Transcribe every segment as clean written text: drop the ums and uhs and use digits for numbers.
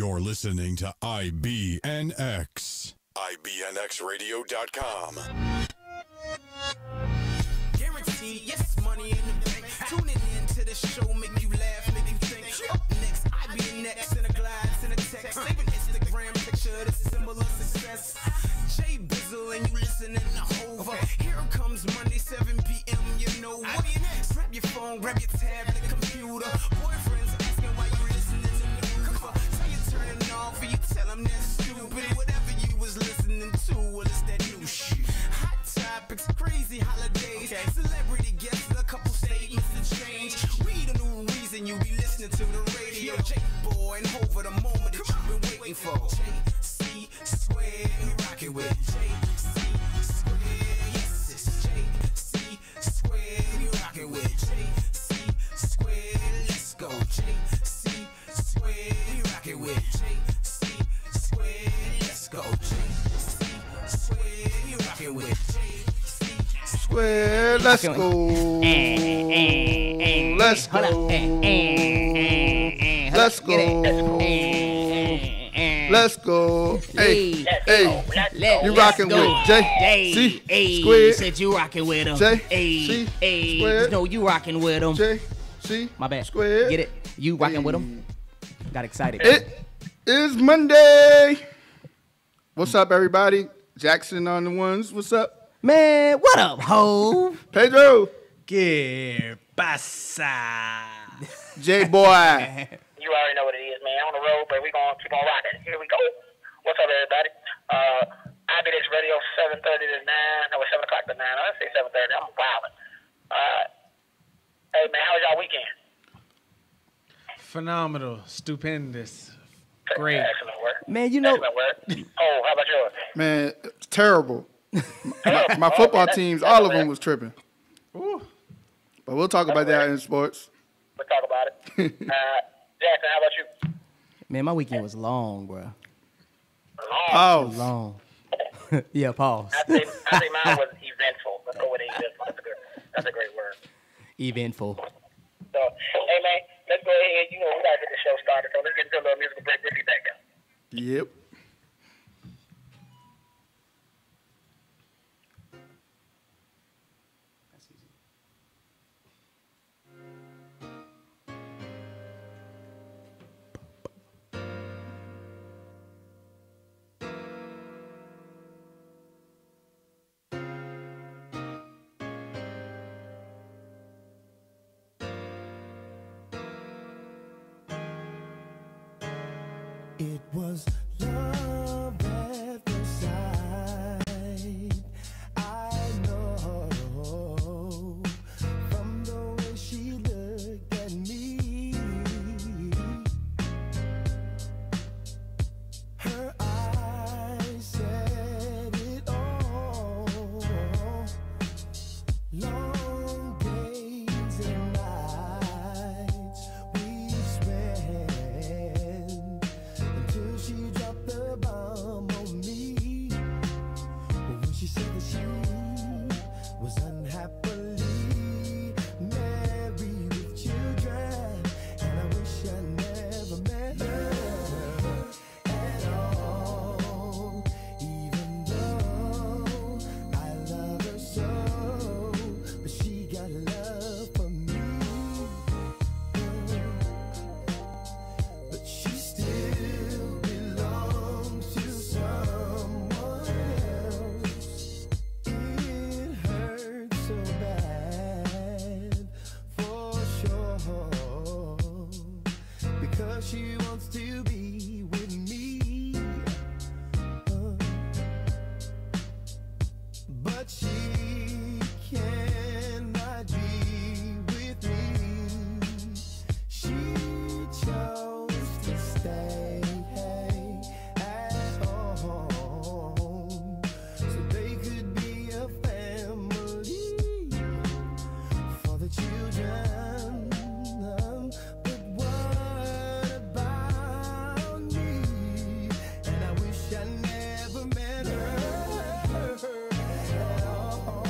You're listening to IBNX. IBNXradio.com. Guaranteed, yes, money in the bank. Tuning in to the show, make you laugh, make you think. Up next, IBNX in a glass, in a text. Save an Instagram picture, the symbol of success. Jay Bizzle and you listening to Hova. Here comes Monday, 7 p.m. You know what? Grab your phone, grab your tablet, computer. Boyfriend's asking why you listening to news. Tell you turn it off, or you tell them that's stupid. Whatever you was listening to, well, it's that new shit. Hot topics, crazy holidays, celebrity guests, a couple statements to change. We the new reason you be listening to the radio. J-Boy and Hova, the moment that you've been waiting for. JCSquared, we rock it with JCSquared. Yes, it's JCSquared, we rock it with JCSquared. Let's go, JCSquared, we rock it with JCSquared. Let's go, JCSquared, we rock it with Square, let's go. Let's go. Let's go. Let's go. Hey, hey, you rocking with JCSquared? Said you rocking with him. JCSquared. No, you rocking with him. JC. My bad. Squared. Get it? You rocking with him? Got excited. It is Monday. What's up, everybody? Jackson on the ones. What's up? Man, what up, ho? Pedro. ¿Qué pasa? J-Boy. You already know what it is, man. On the road, but we're going to keep on rocking. Here we go. What's up, everybody? IBNX Radio, 7:30 to 9. No, it's 7 o'clock to 9. Let's say 7:30. I'm wilding. Hey, man, how was y'all weekend? Phenomenal. Stupendous. Great. Excellent work. Man, you know. Excellent work. Oh, how about yours? Man, it's terrible. My football teams, all of them was tripping. Ooh. But we'll talk about that in sports. We'll talk about it. Jackson, how about you? Man, my weekend was long, bro. Pause. Long. Yeah, pause. I think mine was eventful. Let's go with eventful. That's a great word. Eventful. So, hey, man, let's go ahead. You know, we got to get the show started. So let's get into a little musical break. We'll be back, guys. Yep. It was love at first sight. I know from the way she looked at me. Her eyes said it all. Long days and nights we spent until she dropped the bomb on me. But when she said that she was unhappily married with children, and I wish I never met her at all, even though I love her so, but she got love for me. But she still belongs to someone else. It hurts so bad, for sure, because she wants to be with me. But she cannot be with me. She chose to stay at home so they could be a family for the children. But what about me? And I wish I never met her at all.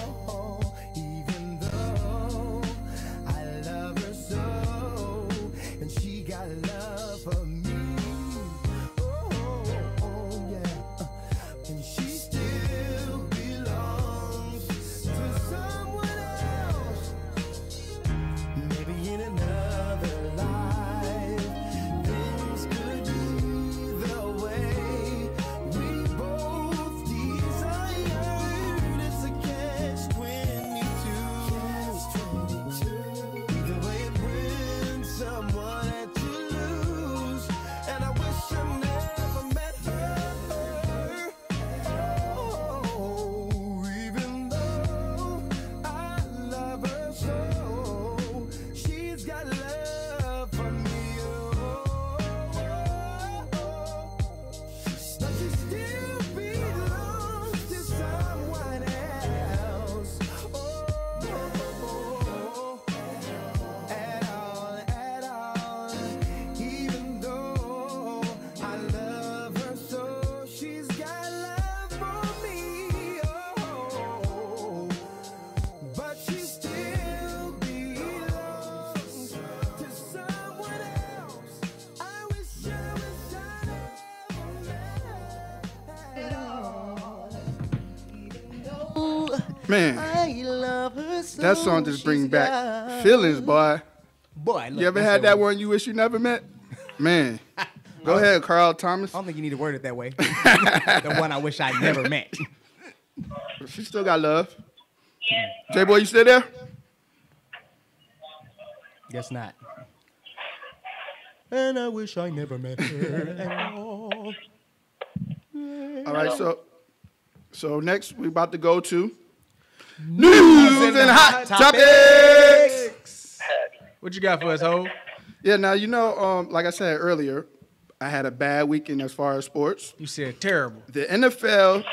Man, I love her so. that song just brings she's back got- feelings, boy. Boy, look, You ever that's had the that one you wish you never met? Man. Go ahead, Carl Thomas. I don't think you need to word it that way. The one I wish I never met. She still got love. J-Boy, you still there? Guess not. And I wish I never met her at all. All right, so next we about to go to news and hot topics. What you got for us, Ho? Yeah, now you know, like I said earlier, I had a bad weekend as far as sports. You said terrible. The NFL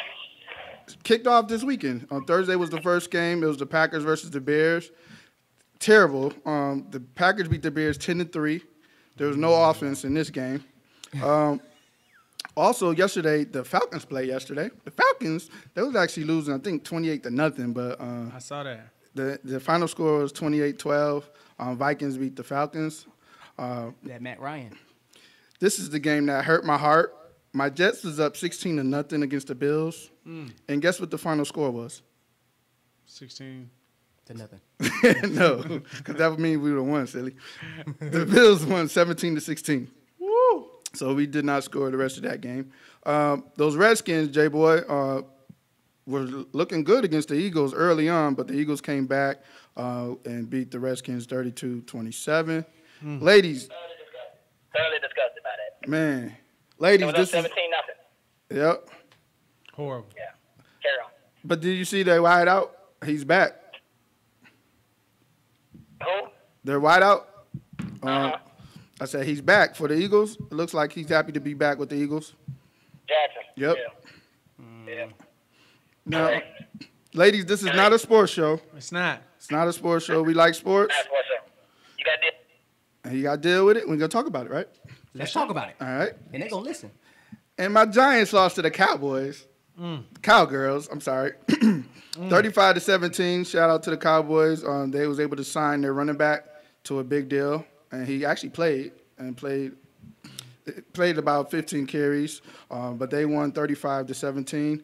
kicked off this weekend. On Thursday was the first game. It was the Packers versus the Bears. Terrible. The Packers beat the Bears 10-3. There was no offense in this game. Also, yesterday, the Falcons played yesterday. The Falcons, they was actually losing, I think, 28-0, but I saw that. the final score was 28-12. Vikings beat the Falcons. That Matt Ryan. This is the game that hurt my heart. My Jets was up 16-0 against the Bills. And guess what the final score was? 16. To nothing. No, because that would mean we would have won, silly. The Bills won 17-16. Woo! So we did not score the rest of that game. Those Redskins, J-Boy, were looking good against the Eagles early on, but the Eagles came back and beat the Redskins 32-27. Ladies. Thoroughly disgusted by that. Man. Ladies, It this was is. up 17-0. Yep. Horrible. Yeah. Carry on. But did you see they wide out? He's back. Who? They're wide out. I said he's back for the Eagles. It looks like he's happy to be back with the Eagles. Jackson. Yep. Yeah. Yeah. Now, ladies, this is not a sports show. It's not. It's not a sports show. We like sports, That's what's up. You got this. and you got to deal with it. We're going to talk about it, right? Let's talk about it. All right. And they gonna listen. And my Giants lost to the Cowboys. Cowgirls, I'm sorry. 35-17. Shout out to the Cowboys. They was able to sign their running back to a big deal. And he actually played about 15 carries. But they won 35-17.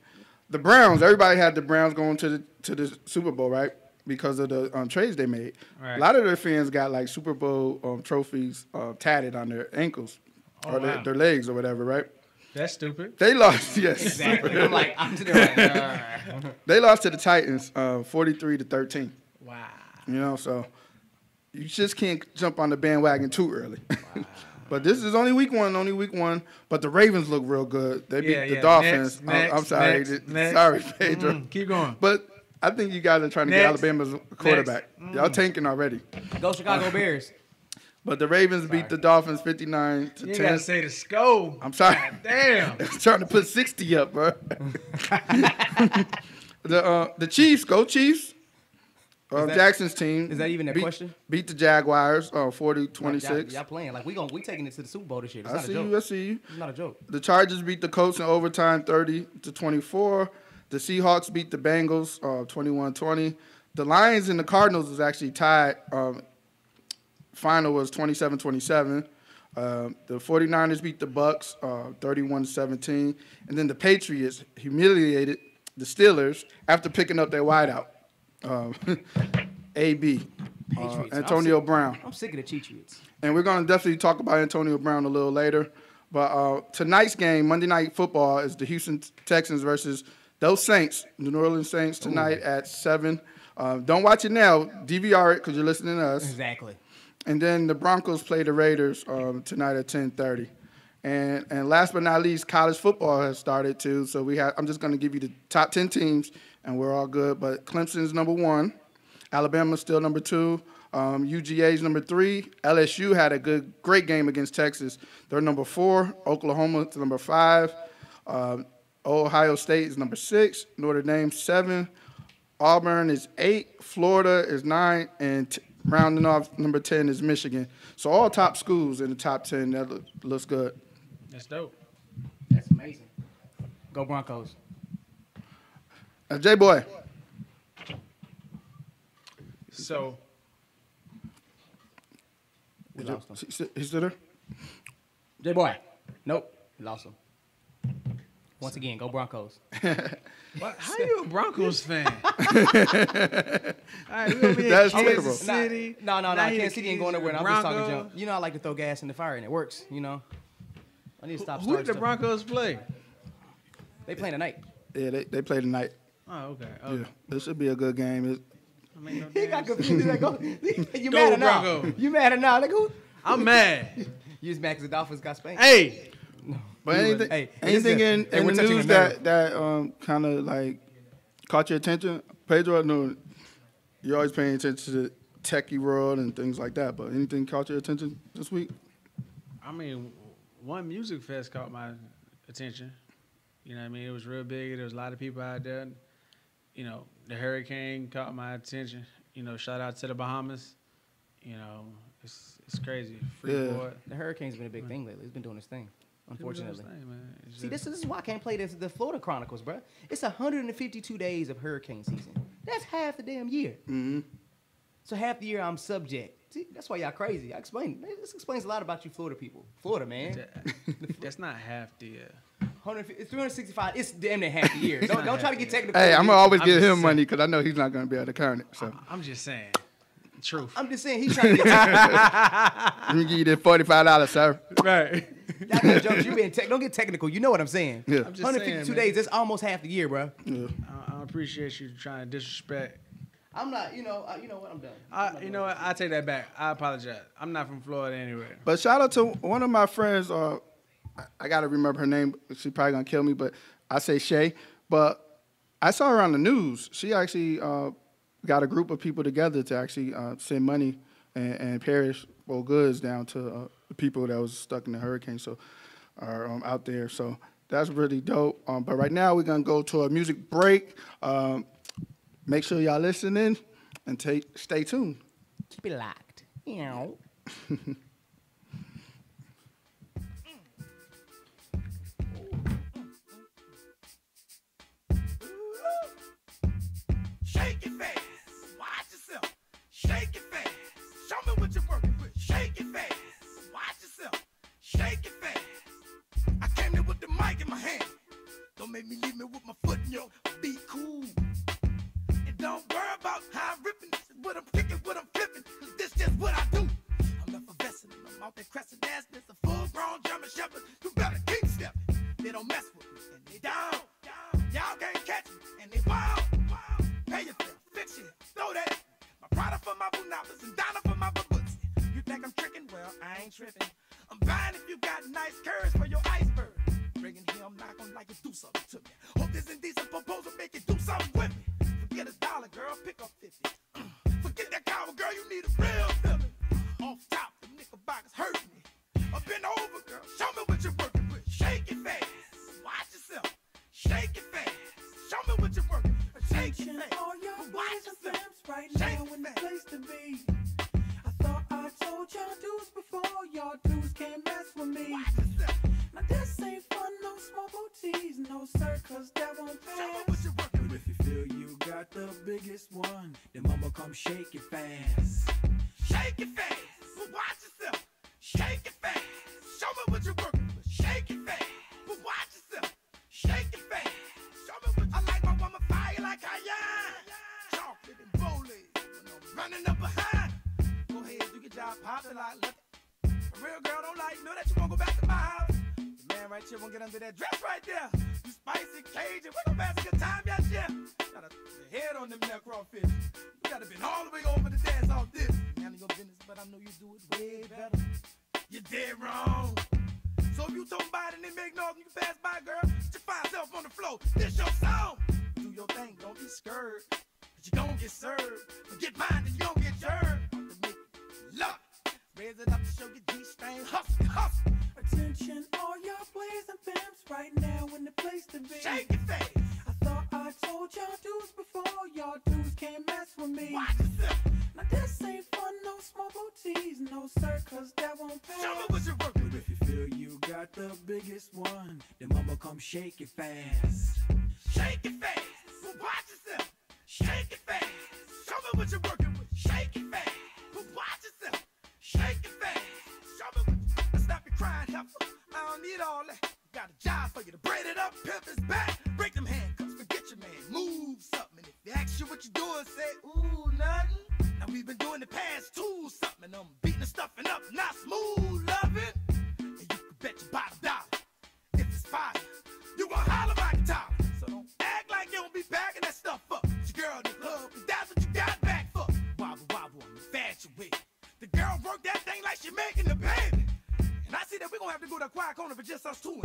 The Browns, everybody had the Browns going to the Super Bowl, right? Because of the trades they made. Right. A lot of their fans got like Super Bowl trophies tatted on their ankles or wow. their legs or whatever, right? That's stupid. They lost, yes. Exactly. I'm sitting there like, They lost to the Titans 43-13. Wow. You know, so you just can't jump on the bandwagon too early. But this is only week one. But the Ravens look real good. They beat the Dolphins. I'm sorry. Sorry, Pedro. Keep going. But I think you guys are trying to get Alabama's quarterback. Y'all tanking already. go Chicago Bears. But the Ravens beat the Dolphins 59-10. You gotta say the score. I'm sorry. Damn. They're trying to put 60 up, bro. The Chiefs, go Chiefs. Jackson's team. Is that even a question? Beat the Jaguars 40-26. Y'all playing like we taking it to the Super Bowl this year. It's I not see a joke. you. I see you. It's not a joke. The Chargers beat the Colts in overtime 30-24. The Seahawks beat the Bengals 21-20. The Lions and the Cardinals was actually tied. Final was 27-27. The 49ers beat the Bucks 31-17. And then the Patriots humiliated the Steelers after picking up their wideout. AB, Patriots. Antonio Brown. I'm sick of the Patriots. And we're going to definitely talk about Antonio Brown a little later. But tonight's game, Monday Night Football, is the Houston Texans versus those Saints, the New Orleans Saints, tonight at 7. Don't watch it now. DVR it because you're listening to us. Exactly. And then the Broncos play the Raiders tonight at 10:30. And last but not least, college football has started too. So I'm just going to give you the top 10 teams, and we're all good. But Clemson's number 1. Alabama's still number 2. UGA's number 3. LSU had a great game against Texas. They're number 4. Oklahoma's number 5. Ohio State is number 6. Notre Dame 7. Auburn is 8. Florida is 9. And rounding off number 10 is Michigan. So all top schools in the top 10. That looks good. That's dope. That's amazing. Go Broncos. J-Boy. So We lost him. He's still there? J-Boy. Nope. We lost him. Once again, go Broncos. What? How you a Broncos fan? All right, we over here That's in terrible. Kansas City. No, Now he Kansas City ain't going nowhere. I'm just talking Broncos. junk. You know, I like to throw gas in the fire, and it works. You know, I need to stop. Who starting did the stuff. Broncos play? They playing tonight. Yeah, they play tonight. Oh, okay. Yeah, this should be a good game. I mean, no He got damn- confused. Like, oh, you Go mad or not? Broncos. You mad or not? Like who? I'm mad. You just mad because the Dolphins got spanked. Hey, But anything, Hey, anything listen, hey, in we're the touching news a nerve. that kind of like caught your attention, Pedro? No, you're always paying attention to the techie world and things like that. But anything caught your attention this week? I mean, one music fest caught my attention. You know what I mean? It was real big. There was a lot of people out there. You know, the hurricane caught my attention. You know, shout out to the Bahamas. You know, it's crazy. Freeport. The hurricane's been a big thing lately. It's been doing its thing, unfortunately. Thing, man. It's See, just- this is why I can't play the Florida Chronicles, bro. It's 152 days of hurricane season. That's half the damn year. Mm-hmm. So half the year I'm subject. See, that's why y'all crazy. I explain. This explains a lot about you Florida people. Florida, man. That's not half the. 150, it's 365. It's damn near half the year. Don't try to get technical. Hey, I'm gonna always I'm give just him saying. money because I know he's not gonna be able to count it. So I'm just saying, truth. I'm just saying he's trying to get technical. let me give you that $45, sir. Right. Y'all got jokes. You being don't get technical. You know what I'm saying. Yeah. I'm just 152 saying, man. days. That's almost half the year, bro. Yeah. I appreciate you trying to disrespect. I'm not. You know what? I'm done. You know what? I take that back. I apologize. I'm not from Florida anyway. But shout out to one of my friends. I gotta remember her name. She's probably gonna kill me, but I say Shay. But I saw her on the news. She actually got a group of people together to actually send money and perishable goods down to the people that was stuck in the hurricane. So are out there. So that's really dope. But right now we're gonna go to a music break. Make sure y'all listening and stay tuned. Keep it locked. Meow. Shake it fast. Watch yourself. Shake it fast. Show me what you're working with. Shake it fast. Watch yourself. Shake it fast. I came here with the mic in my hand. Don't make me leave me with my foot in your. Be cool. And don't worry about how I'm ripping. This is what I'm kicking, what I'm flipping. 'Cause this just what I do. I'm effervescent. I'm out there crescent ass. It's a full-grown German shepherd. You better keep stepping. They don't mess with me. And they down. Y'all can't catch me. And they wild. Pay your bill, fix it, throw that. My Prada for my Bunapas and Donna for my Baboots. You think I'm tricking? Well, I ain't tripping. I'm buying if you got nice curves for your iceberg. Bringing here, I'm not gonna like you do something to me. Hope this indecent proposal make you do something with me. Forget $1, girl, pick up 50. Forget that cow, girl, you need a real feeling. Off top, the knickerbockers hurt me. Up and over, girl, show me what you're working with. Shake it fast, watch yourself. Shake it fast, show me what you're working with. Shake it fast, all your watch boys and yourself. fams right Shake now it in the fast. place to be. I thought I told y'all dudes before, y'all dudes can't mess with me. Watch yourself. Now this ain't fun, no small booties, no sir, cause that won't Show me pass. what you're working But with. if you feel you got the biggest one, then mama come shake it fast. Shake it fast, but watch yourself. Shake it fast. Show me what you're working with. Shake it fast, but watch yourself. Shake it fast. Show me what I like my woman fire like cayenne. Chocolate and bowling when I'm running up behind. Go ahead, do your job, pop it like look. A real girl don't like, know that you won't go back to my house. The man right here won't get under that dress right there. You spicy Cajun, we gon' pass a good time, yes, yeah. Got a head on them there crawfish. You gotta been all the way over to dance off this. None of your business, but I know you do it way better. You're dead wrong. So if you talking about it and they make noise and you pass by, girl, just find yourself on the floor. This your song. Do your thing, don't be scared. Cause you gon' get served. Forget mine, then you gon' get jerked. To make luck. Raise it up to show your G-string. Hustle, hustle. Attention, all y'all players and fams right now in the place to be. Shake it fast. I thought I told y'all dudes before, y'all dudes can't mess with me. Watch yourself. Now this ain't fun, no small booties, no sir, cause that won't pass. Show me what you're working But with. if you feel you got the biggest one, then mama come shake it fast. Shake it fast. But watch yourself. Shake it fast. Show me what you're working with. Shake it fast. But watch yourself. Shake it fast. Show me what you... Stop your crying, heifer. I don't need all that. Got a job for you to braid it up, pimp his back. Break them handcuffs, forget your man. what you doing, say, ooh, nothing. Now we've been doing the past two something, and I'm beating the stuffing up, not smooth, loving. And you can bet your bottom dollar, if it's fire, you gon' holler like a top. So don't act like you don't be bagging that stuff up. It's your girl in the club, but that's what you got back for. Wobble, wobble, I'm infatuated. The girl work that thing like she making the baby. And I see that we gon' have to go to a quiet corner for just us two.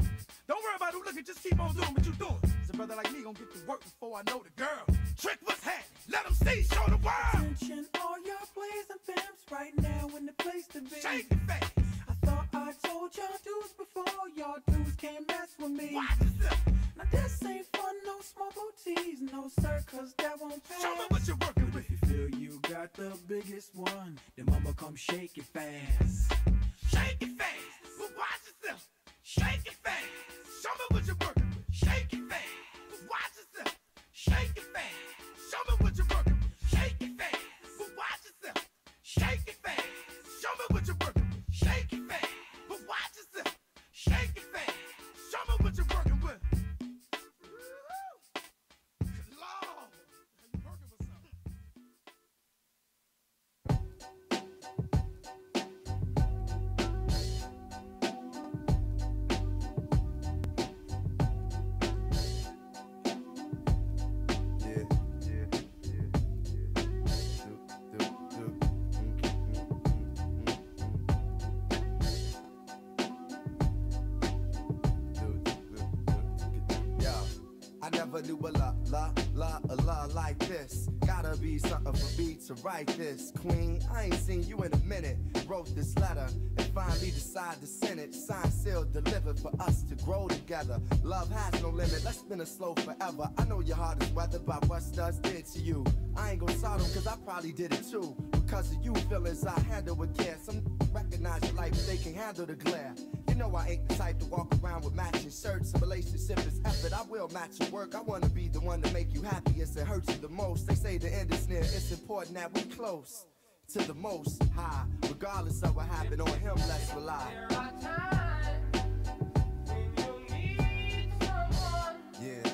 Don't worry about who looking, just keep on doing what you doing. So brother like me gon' get to work before I know the girl. Trick what's happening, let them see, show the world. Attention, all y'all players and pimps right now in the place to be. Shake your face. I thought I told y'all dudes before, y'all dudes can't mess with me. Watch yourself. Now this ain't fun, no small booties, no sir, cause that won't pass. Show me what you're working with. If you feel you got the biggest one, then mama come shake it fast. Shake it fast, but watch yourself. Shake it fast. Show me what you're working with. Shake it fast, but watch yourself. Shake it fast. Show me what you're working with. Shake it fast, but watch yourself. Shake it fast. Show me what you're working with. Shake it fast, but watch yourself. Shake it fast. Show me what you're working with. Lord, you working with something. I never knew a la like this. Gotta be something for me to write this. Queen, I ain't seen you in a minute. Wrote this letter and finally decided to send it. Signed, sealed, delivered for us to grow together. Love has no limit, let's spin it slow forever. I know your heart is weathered by what studs did to you. I ain't gonna start them cause I probably did it too. Because of you feelings I handle with care. Some recognize your life, but they can handle the glare. You know I ain't the type to walk around with matching shirts. A relationship is effort, I will match your work. I wanna be the one to make you happiest and hurt you the most. They say the end is near, it's important that we close to the most high. Regardless of what happened on him, let's rely. There are times when you need someone. Yeah.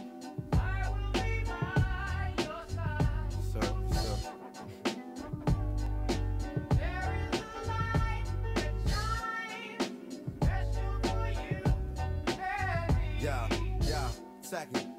I will be by your side. Sir. There is a light that shines special for you and me. Yeah. Second.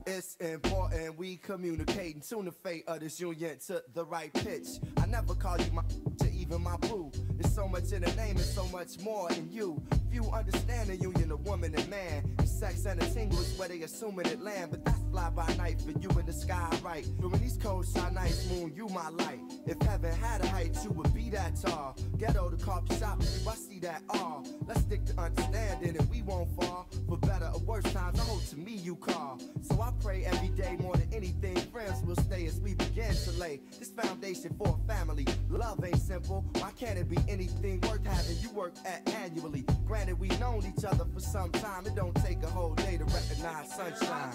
It's important we communicate and tune the fate of this union to the right pitch. I never call you my to even my boo. There's so much in the name and so much more in you. Few understand the union of woman and man. And sex and a tingle is where they assuming it land. But that's fly by night for you in the sky, right? But when these codes shine nice, moon, you my light. If heaven had a height, you would be that tall. Ghetto to coffee shop, you I see that all. Let's stick to understanding and we won't fall. For better or worse times, I hope to me you call. So I pray every day more than anything, friends will stay as we begin to lay this foundation for a family. Love ain't simple, why can't it be anything worth having you work at annually? Granted, we've known each other for some time, it don't take a whole day to recognize sunshine.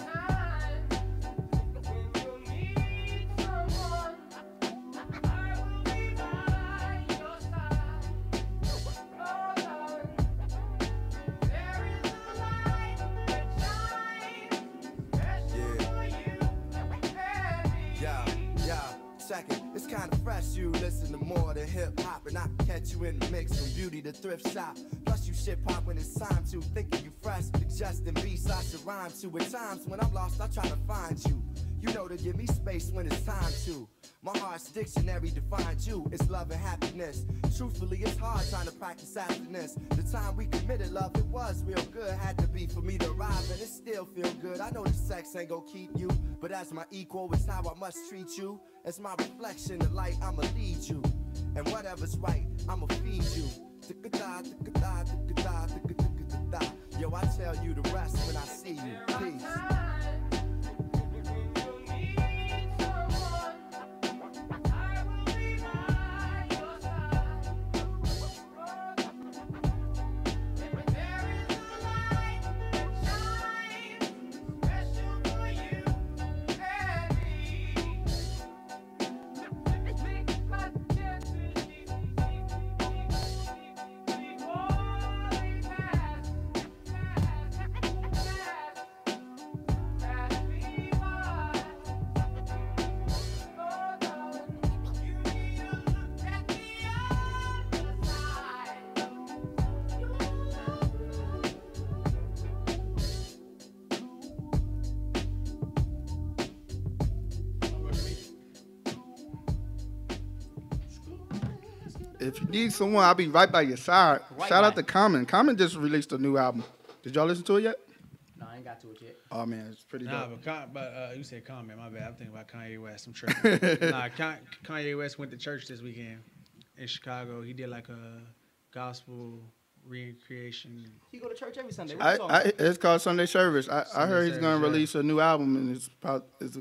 Second, it's kinda fresh, you listen to more than hip-hop. And I can catch you in the mix from beauty to thrift shop. Plus you shit pop when it's time to, thinking you fresh. Suggesting beats I should rhyme to. At times when I'm lost, I try to find you. You know to give me space when it's time to. My heart's dictionary defines you, it's love and happiness. Truthfully, it's hard trying to practice happiness. The time we committed love, it was real good. Had to be for me to arrive and it still feel good. I know the sex ain't gonna keep you, but as my equal, it's how I must treat you. As my reflection, the light, I'ma lead you. And whatever's right, I'ma feed you. Yo, I tell you the rest when I see you. Peace. if you need someone, I'll be right by your side. Right Shout by. out to Common. Common just released a new album. Did y'all listen to it yet? No, I ain't got to it yet. Oh man, it's pretty Nah, dope. but you said comment. My bad. I'm thinking about Kanye West. I'm tripping. Kanye West went to church this weekend in Chicago. He did like a gospel recreation. He go to church every Sunday. What you talking about? It's called Sunday Service. I Sunday heard he's Service, gonna yeah. release a new album, and it's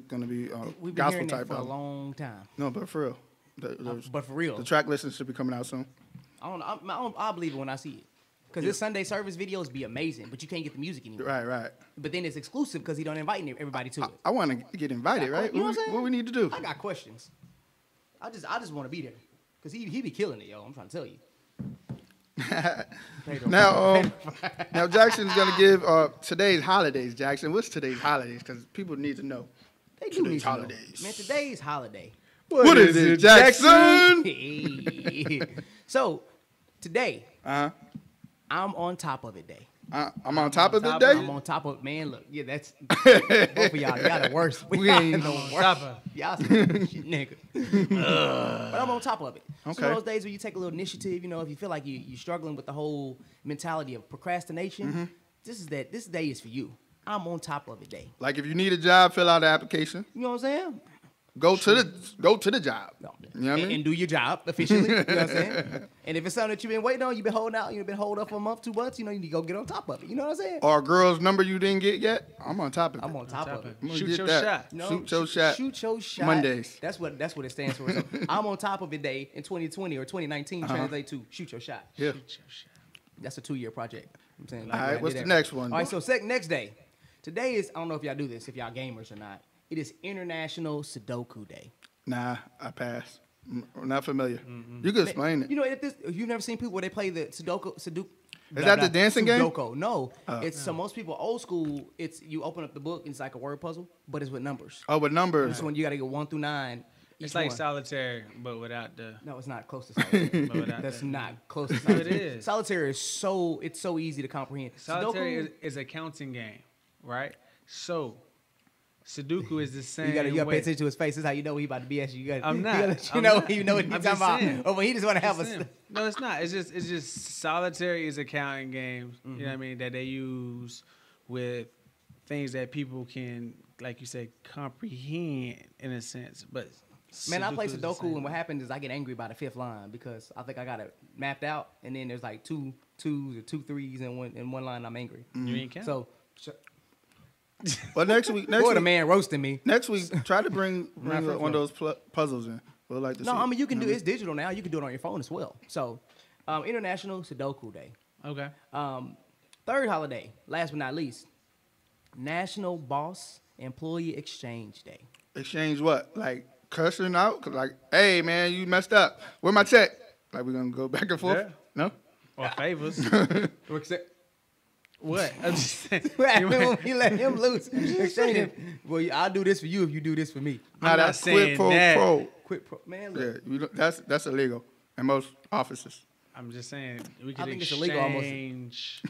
gonna be We've been gospel hearing that type for a album. long time. No, but for real, But for real, the track listing should be coming out soon. I believe it when I see it. Because his Sunday service videos be amazing, but you can't get the music anymore. Right. But then it's exclusive because he don't invite everybody to it. I want to get invited, right? You know what I'm saying? What we need to do? I got questions. I just want to be there. Because he be killing it, yo. I'm trying to tell you. Now Jackson's gonna give today's holidays. Jackson, what's today's holidays? Because people need to know. They do need Today's to know. holidays. Man, today's holiday. What is it, Jackson? So, today, Uh-huh. I'm on top of it day. I'm on top of it, I'm day. on top of man. Look, yeah, that's both of y'all. Y'all the worst. We ain't the on worst. top of Y'all some shit, nigga. But I'm on top of it. It's one Okay. of those days where you take a little initiative. You know, if you feel like you're struggling with the whole mentality of procrastination, this day is for you. I'm on top of it day. Like if you need a job, fill out the application. You know what I'm saying? Go to the job. No. You know what I mean? And do your job officially. You know what I'm saying? And if it's something that you've been waiting on, you've been holding out, you've been holding up for a month, 2 months, you know, you need to go get on top of it. You know what I'm saying? Or a girl's number you didn't get yet. I'm on top of it. I'm on top of it. I'm gonna Shoot get your that. shot. You know, Shoot your shot. Shoot your shot. Mondays. That's what it stands for. So I'm on top of it day in 2020 or 2019 translate to shoot your shot. Yeah. That's a 2-year project. I'm saying. All right, I what's did the that. next one? All right, so next day. Today is, I don't know if y'all do this, if y'all gamers or not. It is International Sudoku Day. Nah, I pass. I'm not familiar. You can explain it. You know, if you've never seen people where they play the Sudoku. Is that the dancing game? Sudoku. No, it's so most people old school. It's you open up the book and it's like a word puzzle, but it's with numbers. Oh, with numbers. This one you got to go 1 through 9. It's each like one. solitaire, but without the. No, it's not close to solitaire. But without That's the- not close to solitaire. It is. Solitaire is so easy to comprehend. Solitaire Sudoku, is a counting game, right? So, Sudoku is the same. you gotta pay way. attention to his face. This is how you know he about to BS you. I'm not. You I'm know not. you know what I'm he's just talking saying. about. Or when he just want to have Just a. saying. No, it's not. It's just solitaire is a counting game. You know what I mean? That they use with things that people can, like you say, comprehend in a sense. But Man, I play is the Sudoku, same and what way. happens is I get angry by the 5th line because I think I got it mapped out, and then there's like 2 2s or 2 3s in one line. I'm angry. You ain't count. So, Well, next week, boy, the man roasting me. next week, try to bring Not for one of those puzzles in. We'll like to see. No, I mean you it. can do know what it's digital now. You can do it on your phone as well. So, International Sudoku Day. Okay. Third holiday, last but not least, National Boss Employee Exchange Day. Exchange what? Like cursing out? 'Cause like, hey man, you messed up. Where my check? Like we're gonna go back and forth? Yeah. No? Or favors. What? I'm just saying. You let him loose. Exchange it. Well, I'll do this for you if you do this for me. Nah, not that's saying quid pro that. quo. Quit, man. Yeah, Look. you don't- that's illegal in most offices. I'm just saying we I could think it's illegal almost. exchange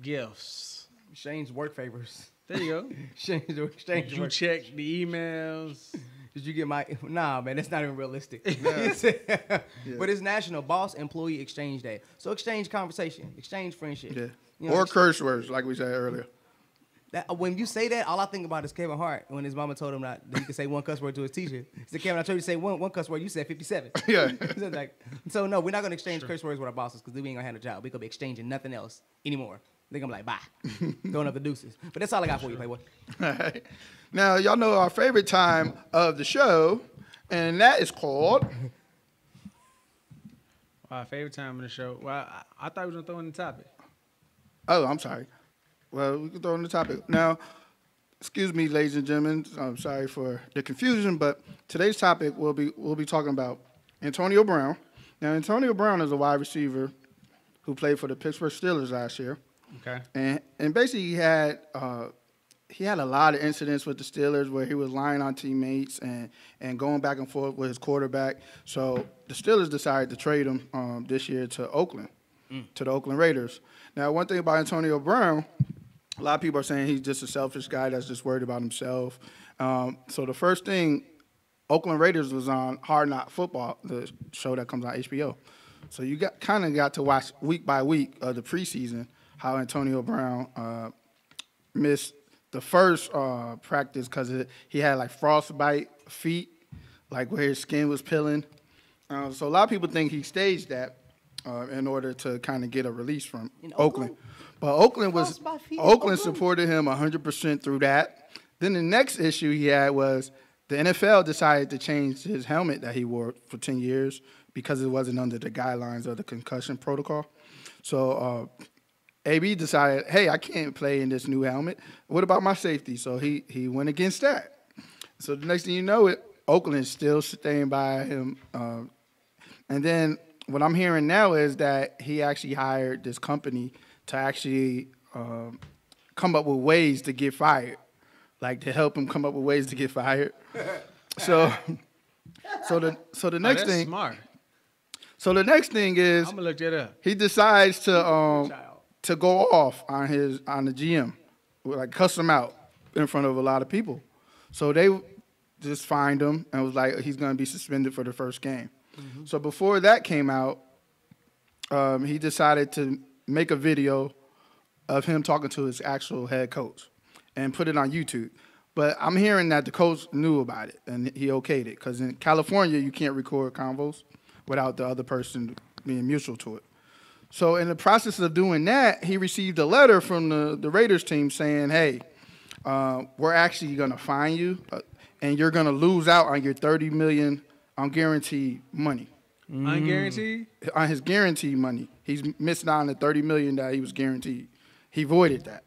gifts. Exchange work favors. There you go. Exchange You work. check the emails. Did you get my? Nah, man, that's not even realistic. But it's National Boss Employee Exchange Day. So exchange conversation, exchange friendship. Yeah. You know, Or curse words, like we said earlier. when you say that, all I think about is Kevin Hart when his mama told him that he could say one cuss word to his teacher. He said, Kevin, I told you to say one cuss word. You said 57. Yeah. So no, we're not gonna exchange curse words with our bosses because we ain't gonna have a job. We're gonna be exchanging nothing else anymore. They're gonna be like, bye, throwing up the deuces. But that's all I got for you, Playboy. Alright. Now, y'all know our favorite time of the show, and that is called. Our favorite time of the show. Well, I thought we was gonna throw in the topic. Oh, I'm sorry. Well, we can throw in the topic. Now, excuse me, ladies and gentlemen. I'm sorry for the confusion, but today's topic we'll be talking about Antonio Brown. Now, Antonio Brown is a wide receiver who played for the Pittsburgh Steelers last year. Okay. And basically he had a lot of incidents with the Steelers where he was lying on teammates and going back and forth with his quarterback. So the Steelers decided to trade him this year to Oakland, to the Oakland Raiders. Now, one thing about Antonio Brown, a lot of people are saying he's just a selfish guy that's just worried about himself. So the first thing, Oakland Raiders was on Hard Knock Football, the show that comes on HBO. So you got to watch week by week of the preseason how Antonio Brown missed the first practice because he had like frostbite feet, like where his skin was peeling. So a lot of people think he staged that in order to kind of get a release from Oakland. But Oakland supported him 100% through that. Then the next issue he had was the NFL decided to change his helmet that he wore for 10 years because it wasn't under the guidelines of the concussion protocol. So AB decided, hey, I can't play in this new helmet. What about my safety? So he went against that. So the next thing you know, Oakland is still staying by him. And then what I'm hearing now is that he actually hired this company to actually come up with ways to get fired, like to help him come up with ways to get fired. So the next thing. Smart. So the next thing is I'm gonna look that up. He decides to go off on the GM, like cuss him out in front of a lot of people. So they just fined him and was like, he's gonna be suspended for the first game. Mm-hmm. So before that came out, he decided to make a video of him talking to his actual head coach and put it on YouTube. But I'm hearing that the coach knew about it and he okayed it because in California you can't record convos without the other person being mutual to it. So in the process of doing that, he received a letter from the Raiders team saying, hey, we're actually going to fine you and you're going to lose out on your $30 million on guaranteed money. Unguaranteed? On his guaranteed money. He's missing out on the $30 million that he was guaranteed. He voided that.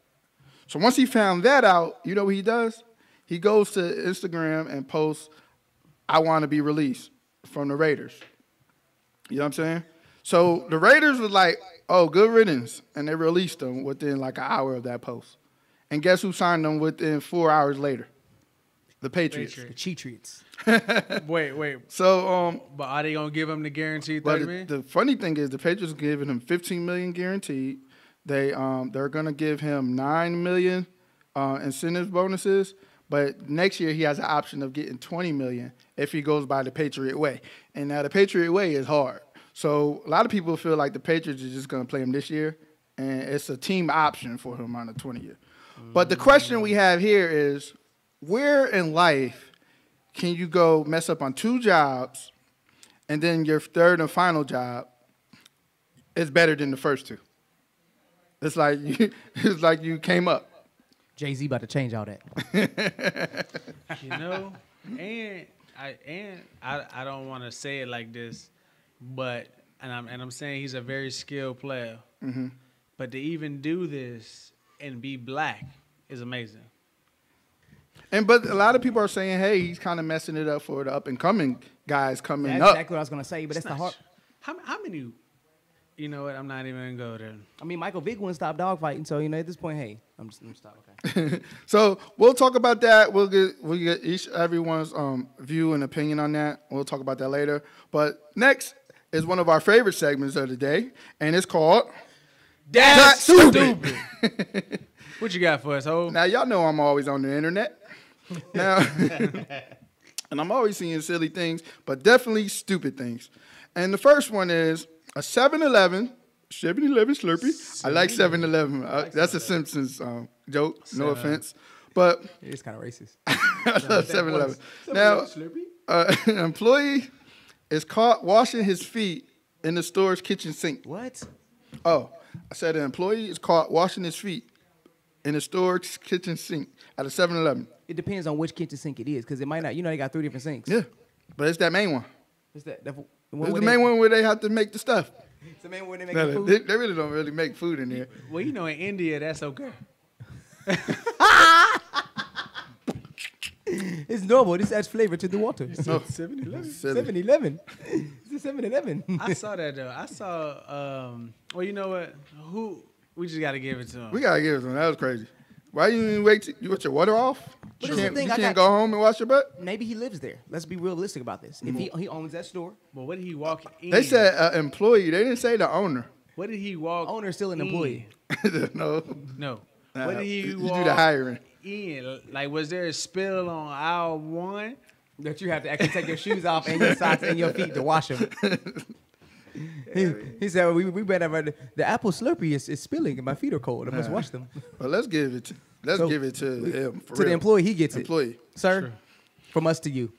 So once he found that out, you know what he does? He goes to Instagram and posts, I want to be released from the Raiders. You know what I'm saying? So the Raiders was like, oh, good riddance. And they released him within like an hour of that post. And guess who signed them within 4 hours later? The Patriots. The Cheatriots. Wait. So, but are they gonna give him the guaranteed $30 million? The funny thing is, the Patriots are giving him $15 million guaranteed. They're gonna give him $9 million incentive bonuses. But next year he has an option of getting $20 million if he goes by the Patriot way. And now the Patriot way is hard. So a lot of people feel like the Patriots are just gonna play him this year, and it's a team option for him on a 20-year. But the question we have here is, where in life can you go mess up on 2 jobs and then your third and final job is better than the first 2? It's like you came up. Jay-Z about to change all that. You know, and I don't want to say it like this, but I'm saying he's a very skilled player. Mm-hmm. But to even do this and be black is amazing. But a lot of people are saying, hey, he's kind of messing it up for the up and coming guys coming That's up. exactly what I was gonna say, but that's the hard. How many? You know what? I'm not even gonna go there. I mean, Michael Vick wouldn't stop dogfighting, so at this point, hey, I'm just gonna stop. Okay. So we'll talk about that. We'll get everyone's view and opinion on that. We'll talk about that later. But next is one of our favorite segments of the day, and it's called That's Stupid. What you got for us, Ho? Now y'all know I'm always on the internet. Now, and I'm always seeing silly things, but definitely stupid things. And the first one is a 7-Eleven Slurpee. I like 7-Eleven. That's a Simpsons joke. No offense, but it's kind of racist. I love 7-Eleven. Now, an employee is caught washing his feet in the store's kitchen sink. What? Oh, I said an employee is caught washing his feet in the store's kitchen sink at a 7-Eleven. It depends on which kitchen sink it is, because it might not. They got 3 different sinks. Yeah, but it's that main one. It's that. It's the main one where they have to make the stuff. It's the main one where they make the food. They really don't really make food in there. Well, in India, that's okay. It's normal. This adds flavor to the water. No. 7-Eleven. 7-Eleven. It's a 7-Eleven. I saw that though. I saw. Well, you know what? We just gotta give it to him. We gotta give it to him. That was crazy. Why you didn't wait? You got your water off? But You this is the thing, can't go home and wash your butt? Maybe he lives there. Let's be realistic about this. If he owns that store, But what did he walk in? They said employee. They didn't say the owner. What did he walk? owner's still an employee. No. No. What did he You walk do the hiring. in? Like, was there a spill on aisle 1? That you have to actually take your shoes off and your socks and your feet to wash them. He said we better have the apple Slurpee is spilling and my feet are cold. I must wash them. Well, let's give it to him. For To the real. employee, he gets Employee. it. Sir, Sure. from us to you.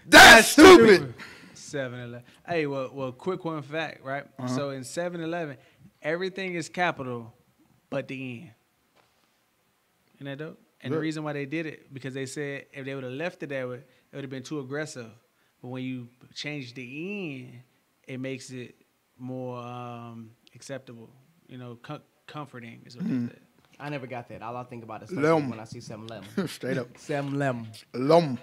That's stupid. 7-Eleven. Hey, well, quick one fact, right? So in 7-Eleven, everything is capital, but the end. Isn't that dope? And the Good. reason why they did it, because they said if they would have left it that way, it would have been too aggressive. But when you change the end, it makes it more acceptable. You know, comforting is what they said. I never got that. All I think about is Lem. when I see 7-Eleven. Straight up. 7-Eleven. Lum.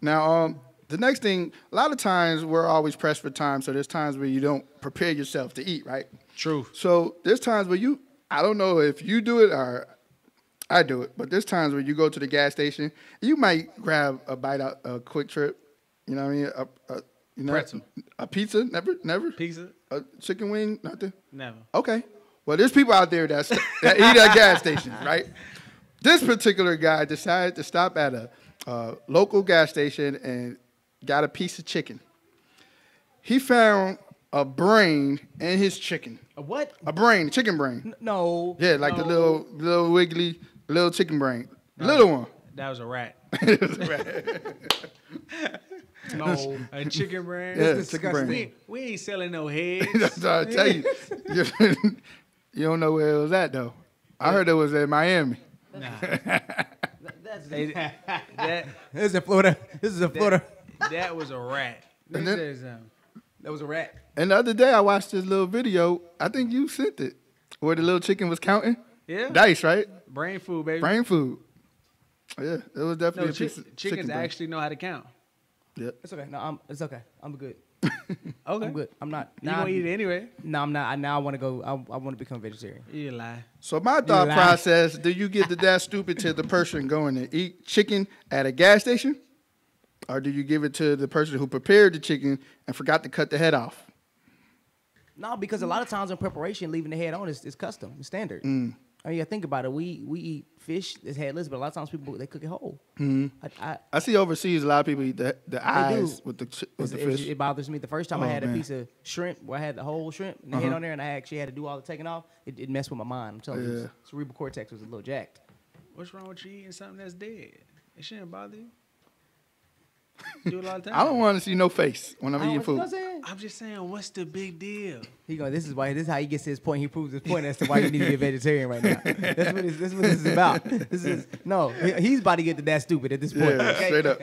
Now, the next thing, a lot of times we're always pressed for time, so there's times where you don't prepare yourself to eat, right? True. So there's times where I don't know if you do it or I do it, but there's times where you go to the gas station, you might grab a bite out, a quick trip, you know what I mean? Pretzel. A pizza, never? Pizza? A chicken wing, nothing? Never. Okay. Well, there's people out there that eat at gas stations, right? This particular guy decided to stop at a local gas station and got a piece of chicken. He found a brain in his chicken. A what? A brain, chicken brain. No. Yeah, like the little wiggly, little chicken brain. Little one. That was a rat. No. A chicken brain? Yeah, That's chicken disgusting. brain. We ain't selling no heads. That's what I tell you. You don't know where it was at, though. I heard it was in Miami. Nah. That's That, This is in Florida. This is in Florida. that was a rat. Let And me then- tell you something. That was a rat. And the other day, I watched this little video. I think you sent it, where the little chicken was counting. Yeah. Dice, right? Brain food, baby. Brain food. Yeah, it was No, definitely a piece of chickens chicken brain. actually know how to count. Yeah. It's okay. No, it's okay. I'm good. Okay. I'm good. I'm not. You gonna eat it anyway? No, I'm not. Now I want to go. I want to become vegetarian. You lie. So my thought lie. process: do you give the that stupid to the person going to eat chicken at a gas station, or do you give it to the person who prepared the chicken and forgot to cut the head off? No, because a lot of times in preparation, leaving the head on is custom, it's standard. I mean, think about it. We eat fish that's headless, but a lot of times people they cook it whole. I see overseas a lot of people eat the eyes with the fish. It bothers me. The first time I Oh, had a man. piece of shrimp, where I had the whole shrimp and the head on there, and I actually had to do all the taking off. It messed with my mind. I'm telling you, Yeah. cerebral cortex was a little jacked. What's wrong with you eating something that's dead? It shouldn't bother you. Do it all the time. I don't want to see no face when I'm eating You know food. what I'm saying? I'm just saying, what's the big deal? He go. This is how he gets his point. He proves his point as to why you need to be a vegetarian right now. That's what this is about. This is he's about to get to that stupid at this point. Yeah, okay? straight up.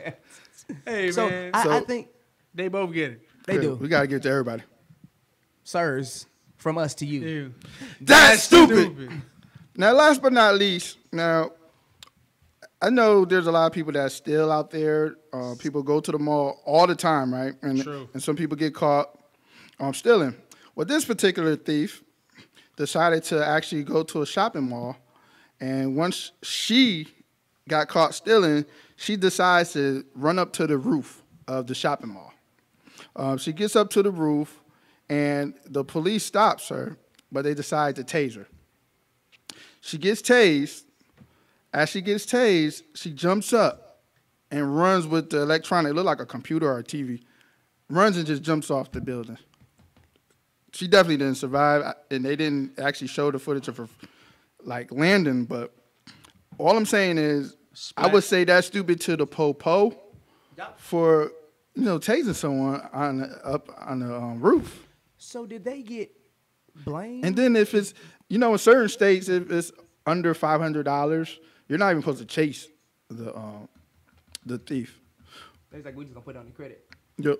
Hey, So man. I think They both get it. they do. We gotta give it to everybody. Sirs, from us to you. Ew. That's stupid. Now, last but not least, I know there's a lot of people that's still out there. People go to the mall all the time, right? And, True. And some people get caught stealing. Well, this particular thief decided to actually go to a shopping mall, and once she got caught stealing, she decides to run up to the roof of the shopping mall. She gets up to the roof, and the police stops her, but they decide to tase her. She gets tased. As she gets tased, she jumps up and runs with the electronic. It looked like a computer or a TV. Runs and just jumps off the building. She definitely didn't survive, and they didn't actually show the footage of her landing. But all I'm saying is, I would say that's stupid to the po for tasing someone up on the roof. So did they get blamed? And then if it's in certain states, if it's under $500. You're not even supposed to chase the thief. It's like we just gonna put it on the credit. Yep.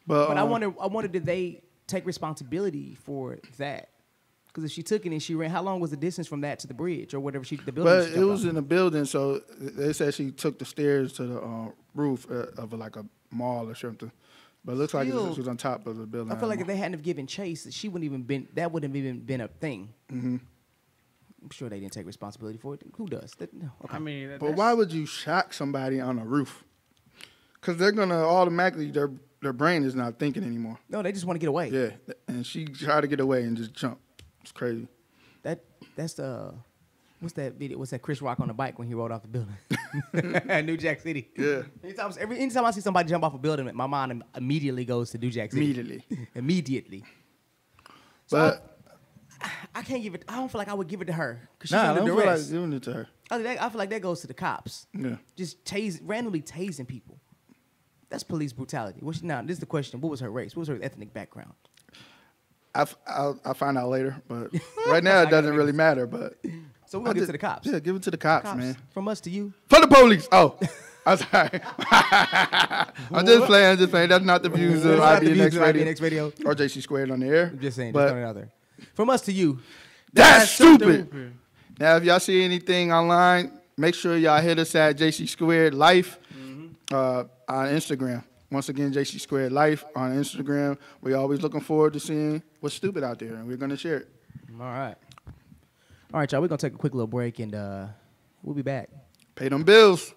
But I wonder, did they take responsibility for that? Because if she took it and she ran, how long was the distance from that to the bridge or whatever the building? But she it jumped was off? in a building, so they said she took the stairs to the roof of like a mall or something. But it looks like she was on top of the building. I feel like if they hadn't have given chase, she wouldn't even been. That wouldn't have even been a thing. Mm-hmm. I'm sure they didn't take responsibility for it. Who does? No. Okay. I mean, But why would you shock somebody on a roof? Because they're gonna automatically their brain is not thinking anymore. No, they just want to get away. Yeah, and she tried to get away and just jump. It's crazy. That's What's that video? What's that Chris Rock on the bike when he rode off the building? New Jack City. Yeah. Anytime I see somebody jump off a building, my mind immediately goes to New Jack City. Immediately. So But I can't give it. I don't feel like I would give it to her because she's nah, I under don't feel like duress. giving it to her. I feel like that goes to the cops. Yeah. Just randomly tasing people. That's police brutality. Now, this is the question. What was her race? What was her ethnic background? I'll find out later, but right now it doesn't really matter. But So we're going to give it to the cops. Yeah, give it to the cops, man. From us to you. For the police. Oh, I'm sorry. I'm just playing. That's not the views of IBNX Radio or JCSquared on the air. I'm just saying. But Just throwing it out there. From us to you. That's stupid. Now, if y'all see anything online, make sure y'all hit us at JCSquared Life on Instagram. Once again, JCSquared Life on Instagram. We're always looking forward to seeing what's stupid out there, and we're going to share it. All right. All right, y'all. We're going to take a quick little break, and we'll be back. Pay them bills.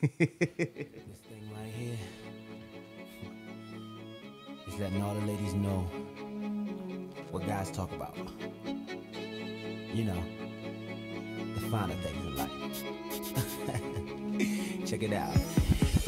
This thing right here is letting all the ladies know what guys talk about. You know, the finer things in life. Check it out.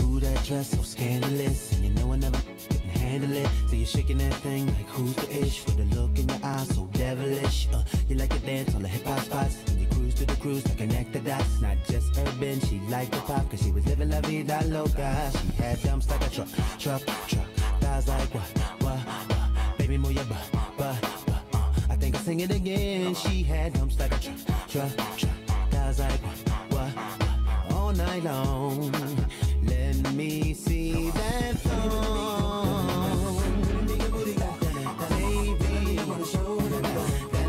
Ooh, that dress so scandalous, and you know I never can handle it. So you're shaking that thing like who's the ish, with a look in your eyes so devilish. You like to dance on the hip hop spots, and you cruise to the cruise to connect the dots. Not just urban, she liked the pop, cause she was living la vida loca. She had dumps like a truck. Guys like what? Baby, move your butt. I think I'll sing it again. She had dumps like a truck. Guys like what? All night long. Let me see that thong. Baby, I wanna show that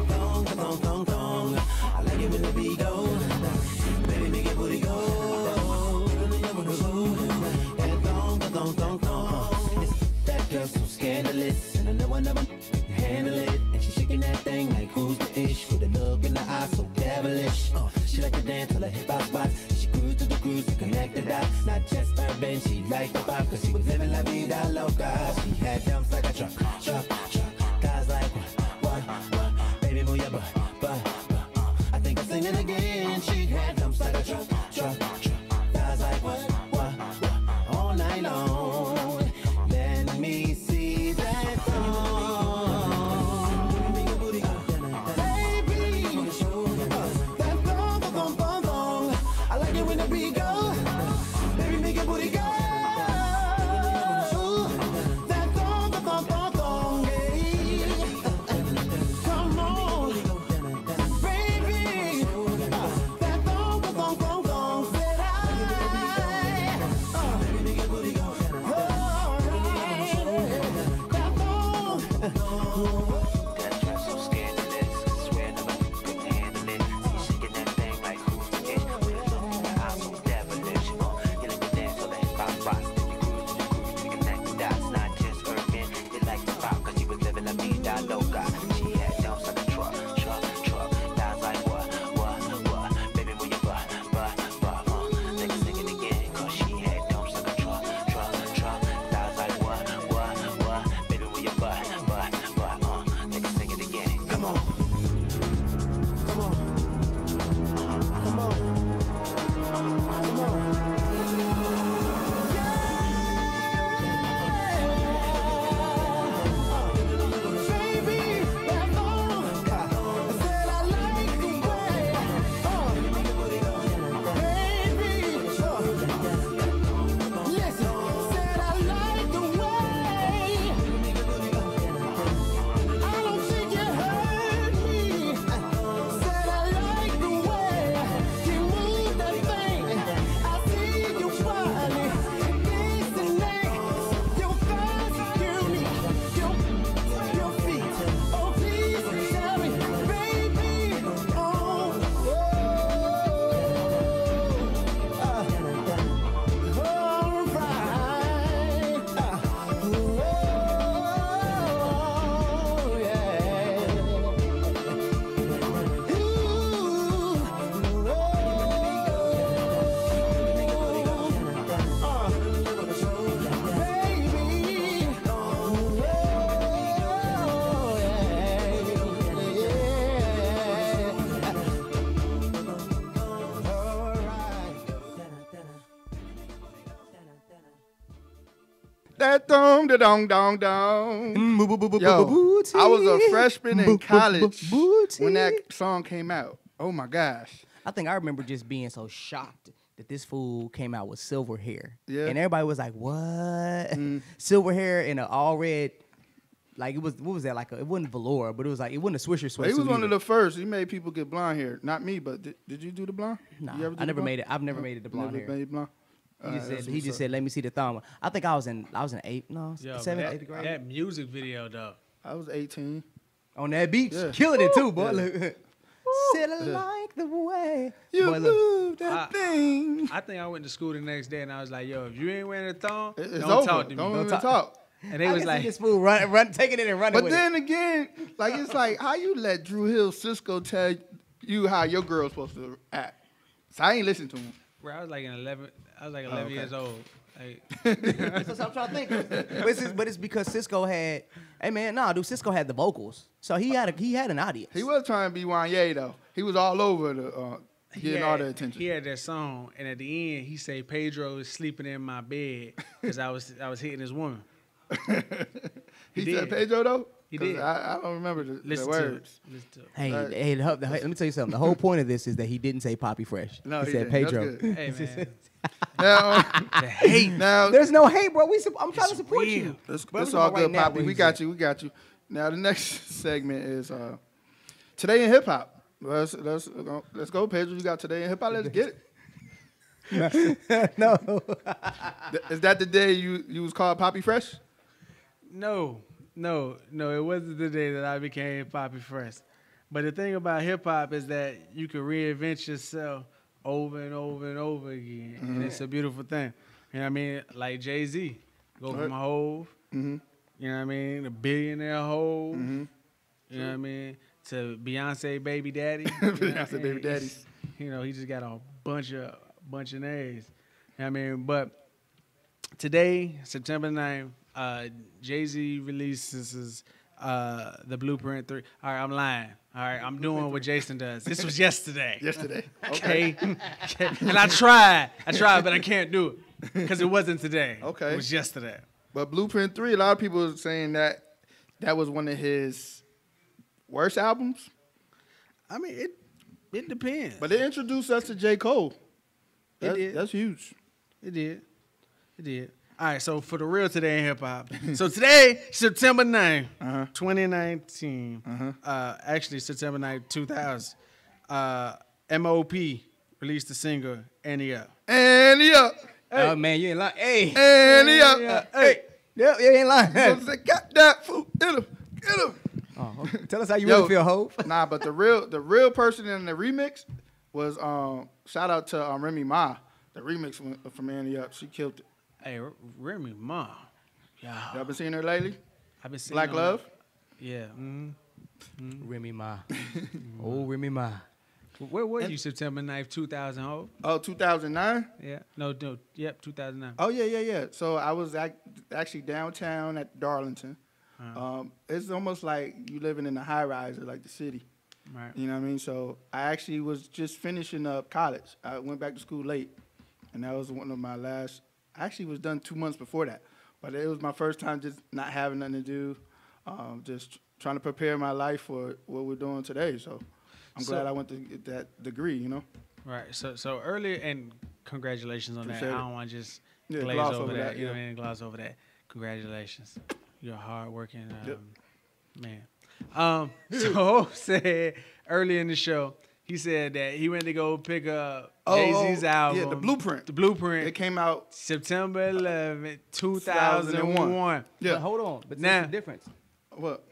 thong. I like it when the beat goes. Baby, make it booty go. I wanna show that thong. That girl so scandalous, and I know I never can handle it. And she shaking that thing like who's the ish, with a look in the eye so devilish. She like to dance till the hip hop spots. She cruise to the cruise to connect the dots. Not just urban, she liked the pop, cause she was living la vida loca. She had dumps like a truck. Guys like what? Baby, move your butt. I think I'll sing it again. She had dumps like a truck. Guys like what? All night long. Let me see that thong. Baby, wanna show that thong. I like it when the beat go. Baby, make your booty go. That thong. that thong, da dong dong dong. Yo, I was a freshman in college when that song came out. Oh my gosh. I think I remember just being so shocked that this fool came out with silver hair. Yeah. And everybody was like, what? Silver hair in an all red, like it was, what was that? Like it wasn't velour, but it was like, it wasn't a Swisher sweatsuit. He was one either. of the first. He made people get blonde hair. Not me, but did you do the blonde? Nah, You ever do I the never blonde? made it. I've never made it the blonde Never hair. made blonde? He just said, let me see the thumb. I think I was in eighth, no, Yo, seventh, that, eighth grade. that music video though. I was 18. On that beach, Yeah. killing it too, boy. Yeah. Look. Said I like the way You Boy, look. moved that thing. I think I went to school the next day and I was like, yo, if you ain't wearing a thong, It's don't over. talk to me. Don't even talk. And they I was can see like, this fool run, taking it and running But with then again, like it's like how you let Drew Hill Cisco tell you how your girl's supposed to act. So I ain't listen to him. bro, I was like 11 okay. years old. Like, That's what I'm trying to think. But it's because Cisco had, hey man, nah, dude, Cisco had the vocals, so he had an audience. He was trying to be Wanye though. He was all over the getting all the attention. He had that song, and at the end, he said Pedro is sleeping in my bed because I was hitting his woman. He did. said Pedro though. He 'Cause did. I don't remember the Listen to words. it. Listen to it. Hey, Right. hey, let me tell you something. The whole point of this is that he didn't say Poppy Fresh. No, he he said didn't. That's Pedro. good. Hey man, Now, the hate. now There's no hate, bro. I'm trying to support real. you. It's But I'm all talking good, right now Poppy. what We he got said. you. We got you. Now the next segment is Today in Hip Hop. Let's go, Pedro. You got Today in Hip Hop. Let's get it. No. Is that the day you was called Poppy Fresh? No, it wasn't the day that I became Poppy Fresh. But the thing about hip hop is that you can reinvent yourself over and over and over again, and it's a beautiful thing. You know what I mean? Like Jay-Z, go from Hove, you know what I mean, the billionaire Hove, you know what I mean, to Beyonce baby daddy. Beyonce baby daddies. You know, he just got a bunch of names. You know what I mean? But today, September 9th, Jay-Z releases the Blueprint 3. All right, I'm lying. All right, I'm doing what Jason does. This was yesterday. Yesterday. Okay. And I tried, but I can't do it because it wasn't today. Okay. It was yesterday. But Blueprint 3, a lot of people are saying that was one of his worst albums. I mean, it depends. But it introduced us to J. Cole. It did. That's huge. It did. All right, so for the real Today in Hip Hop. So today, September 9th, 2019. Actually, September 9th, 2000. MOP released the single, Annie Up. Annie Up. Oh man, you ain't lying. Hey. Annie Up. Hey. Yep, you ain't lying. Got that fool. Get him. Get him. Oh, tell us how you really feel, Hope. Nah, but the real person in the remix was shout out to Remy Ma. The remix from Annie Up. She killed it. Hey, Remy Ma. Y'all been seeing her lately? I've been seeing Black her. Love? Yeah. Remy Ma. Oh, Remy Ma. Where were you September 9th, 2000, Hope? Oh, 2009? Yeah. Yep, 2009. Oh, yeah. So I was actually downtown at Darlington. It's almost like you living in a high rise, like the city. Right. You know what I mean? So I actually was just finishing up college. I went back to school late, and that was one of my last. I actually was done 2 months before that, but it was my first time just not having nothing to do, just trying to prepare my life for what we're doing today. So I'm glad I went to get that degree, you know? Right. So earlier, and congratulations on Appreciate that. it. I don't want to just Yeah, glaze gloss over over that. that, You know yeah. what I mean? Gloss over that. Congratulations. You're a hardworking man. So Hope said earlier in the show, he said that he went to go pick up Jay-Z's album. Yeah, The Blueprint. The Blueprint. It came out September 11th, 2001. Yeah. But hold on. But Now- that's the difference. What?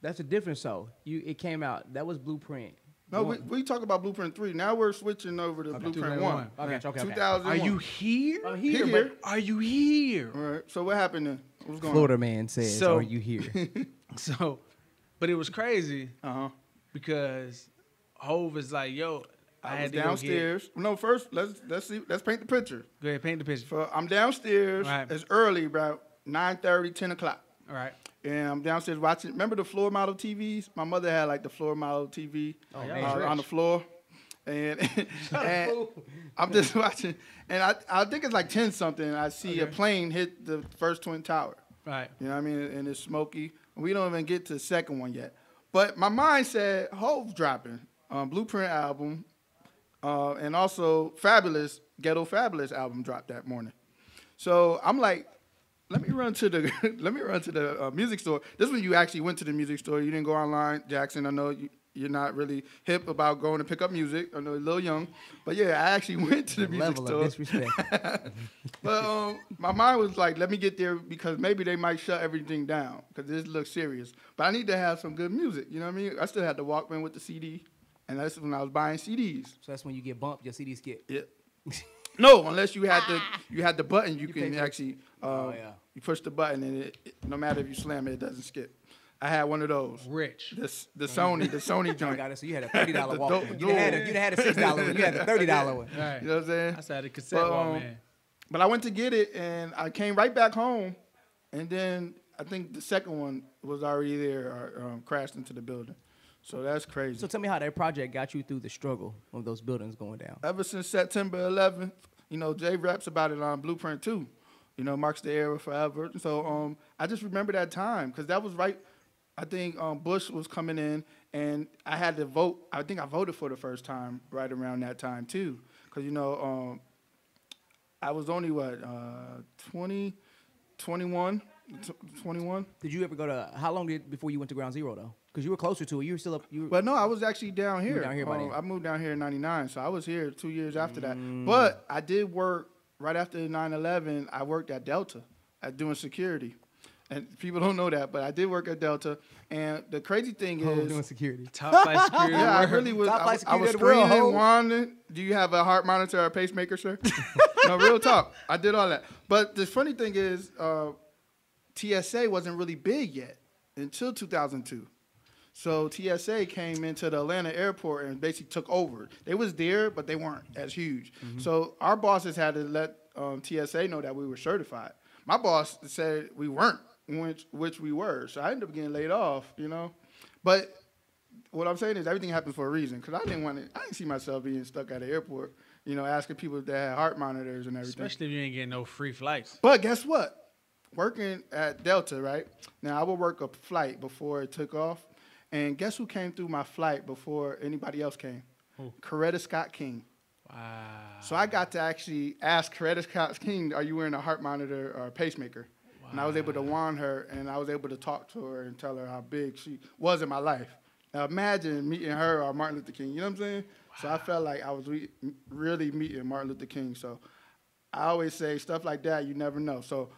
That's the difference, though. It came out. That was Blueprint. No, we talk about Blueprint 3. Now we're switching over to Blueprint 1. Okay. 2001. Are you here? I'm He here, here. but Are you here? All right. So what happened then? What's going Florida man says, So- "Are you here?" So, but it was crazy on? because Hove is like, yo, I had was to go downstairs. No, first let's paint the picture. Go ahead, paint the picture. So I'm downstairs. Right. It's early, about 9:30, 10 o'clock. All right. And I'm downstairs watching. Remember the floor model TVs? My mother had like the floor model TV man. on the floor. and and I'm just watching, and I think it's like 10 something. I see a plane hit the first Twin Tower. Right. You know what I mean? And it's smoky. We don't even get to the second one yet. But my mind said Hove dropping Blueprint album, and also Fabulous Ghetto Fabulous album dropped that morning. So I'm like, let me run to the music store. This is when you actually went to the music store. You didn't go online, Jackson. I know you're not really hip about going to pick up music. I know you're a little young, but yeah, I actually went to the music store. Level of disrespect. But my mind was like, let me get there because maybe they might shut everything down because this looks serious. But I need to have some good music. You know what I mean? I still had the Walkman with the CD, and that's when I was buying CDs. So that's when you get bumped, your CDs skip. Yeah. No, unless you had the button, you can actually you push the button and no matter if you slam it, it doesn't skip. I had one of those. Rich. The Sony joint. Got it. So you had a $30 Walkman. You'd have had a $6 one. You had a $30 one. Right. You know what I'm saying? I said a cassette Walkman. But I went to get it and I came right back home, and then I think the second one was already there or crashed into the building. So that's crazy. So tell me how that project got you through the struggle of those buildings going down. Ever since September 11th, you know, Jay raps about it on Blueprint 2. You know, marks the era forever. So I just remember that time because that was right. I think Bush was coming in, and I had to vote. I think I voted for the first time right around that time too, because you know I was only 21. Did you ever go to? How long before you went to Ground Zero though? Because you were closer to it. You were still up. But no, I was actually down here. You were down here by then. I moved down here in '99, so I was here 2 years after that. But I did work right after 9/11. I worked at Delta, doing security. And people don't know that, but I did work at Delta. And the crazy thing is, doing security, top flight security. Yeah, I really was. I was screening, wandering. Do you have a heart monitor or a pacemaker, sir? No, real talk. I did all that. But the funny thing is, TSA wasn't really big yet until 2002. So TSA came into the Atlanta airport and basically took over. They was there, but they weren't as huge. So our bosses had to let TSA know that we were certified. My boss said we weren't, which we were. So I ended up getting laid off, you know. But what I'm saying is everything happens for a reason. Because I didn't see myself being stuck at the airport, you know, asking people that had heart monitors and everything. Especially if you ain't getting no free flights. But guess what? Working at Delta, right? Now, I would work a flight before it took off. And guess who came through my flight before anybody else came? Who? Coretta Scott King. Wow. So I got to actually ask Coretta Scott King, are you wearing a heart monitor or a pacemaker? Wow. And I was able to warn her, and I was able to talk to her and tell her how big she was in my life. Now imagine meeting her or Martin Luther King, you know what I'm saying? Wow. So I felt like I was really meeting Martin Luther King. So I always say stuff like that, you never know. So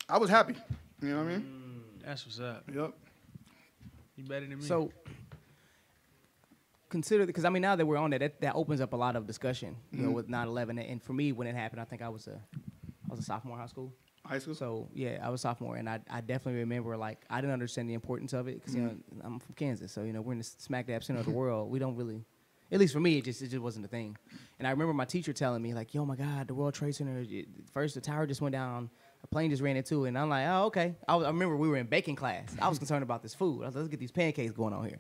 I was happy, you know what I mean? That's what's up. Yep. You better than me. So consider, because I mean, now that we're on that opens up a lot of discussion, you know, with 9/11. And for me, when it happened, I think I was a sophomore in high school. High school? So yeah, I was sophomore, and I definitely remember, like, I didn't understand the importance of it because you know I'm from Kansas, so you know we're in the smack dab center of the world. We don't really, at least for me, it just wasn't a thing. And I remember my teacher telling me, like, yo, my God, the World Trade Center, first the tower just went down. A plane just ran into it, and I'm like, oh, okay. I remember we were in baking class. I was concerned about this food. I was like, let's get these pancakes going on here.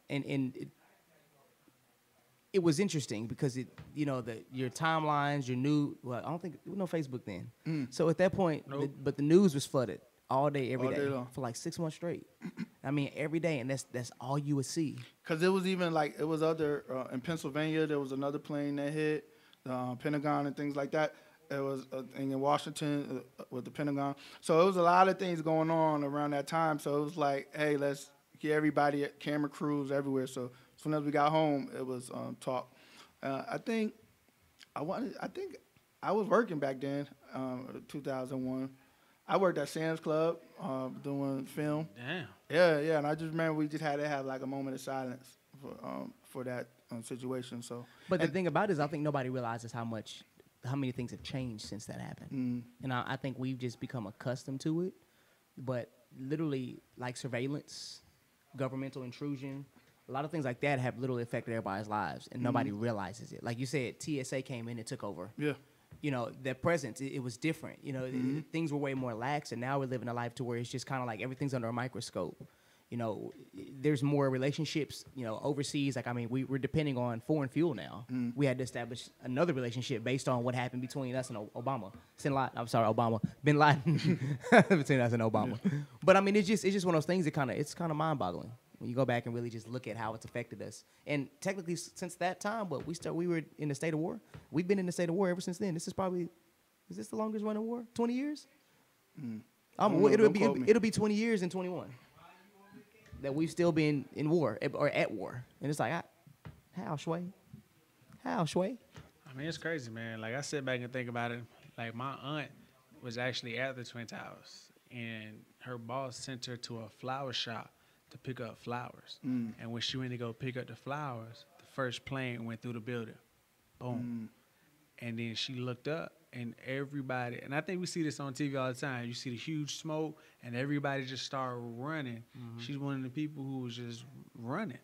And it was interesting because you know, your timelines, your new. Well, I don't think there was no Facebook then. So at that point, but the news was flooded all day, every day for like 6 months straight. I mean, every day, and that's all you would see. Because it was even like it was other in Pennsylvania. There was another plane that hit the Pentagon and things like that. It was in Washington with the Pentagon. So it was a lot of things going on around that time. So it was like, hey, let's get everybody, camera crews everywhere. So as soon as we got home, it was talk. I think I was working back then, 2001. I worked at Sam's Club doing film. Damn. Yeah. And I just remember we just had to have like a moment of silence for that situation. So. But the thing about it is, I think nobody realizes how many things have changed since that happened. And I think we've just become accustomed to it. But literally, like surveillance, governmental intrusion, a lot of things like that have literally affected everybody's lives, and nobody realizes it. Like you said, TSA came in and took over. Yeah. You know, their presence, it was different. You know, things were way more lax, and now we're living a life to where it's just kind of like everything's under a microscope. you know, there's more relationships, you know, overseas. Like, I mean, we're depending on foreign fuel now. We had to establish another relationship based on what happened between us and Obama. Bin Laden between us and Obama. But I mean, it's just one of those things that it's kind of mind-boggling when you go back and really just look at how it's affected us. And technically, since that time, we were in a state of war. We've been in a state of war ever since then. Is this the longest running war? 20 years? It'll be 20 years in 21 that we've still been in war or at war. And it's like, how, Shway? How, Shway? I mean, it's crazy, man. Like, I sit back and think about it. Like, my aunt was actually at the Twin Towers, and her boss sent her to a flower shop to pick up flowers. And when she went to go pick up the flowers, the first plane went through the building. Boom. And then she looked up, and everybody, and I think we see this on TV all the time. You see the huge smoke, and everybody just started running. She's one of the people who was just running.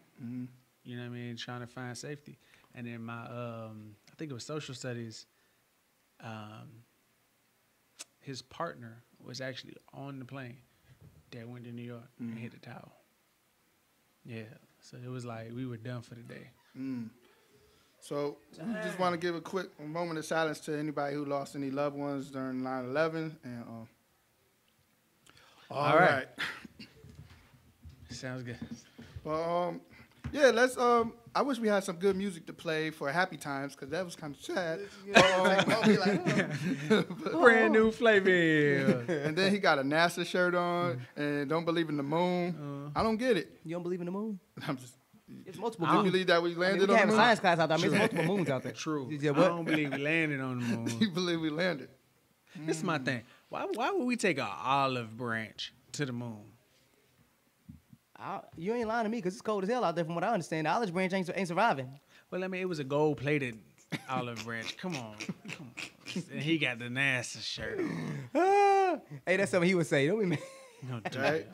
You know what I mean? Trying to find safety. And then my, I think it was social studies, his partner was actually on the plane that went to New York and hit the tower. Yeah, so it was like we were done for the day. So we just want to give a quick moment of silence to anybody who lost any loved ones during 9/11. And all right. Sounds good. Well, yeah, let's. I wish we had some good music to play for Happy Times because that was kind of sad. Brand new flavor. And then he got a NASA shirt on and don't believe in the moon. I don't get it. You don't believe in the moon? I'm just. It's multiple Do you moons. believe that we landed we on have the a moon? science class out there. I mean, there's multiple moons out there. True. Yeah, I what? don't believe we landed on the moon. You believe we landed? This is my thing. Why would we take an olive branch to the moon? You ain't lying to me because it's cold as hell out there from what I understand. The olive branch ain't surviving. Well, I mean, it was a gold-plated olive branch. Come on. And he got the NASA shirt on. Hey, that's something he would say. Don't be mad. No, Right?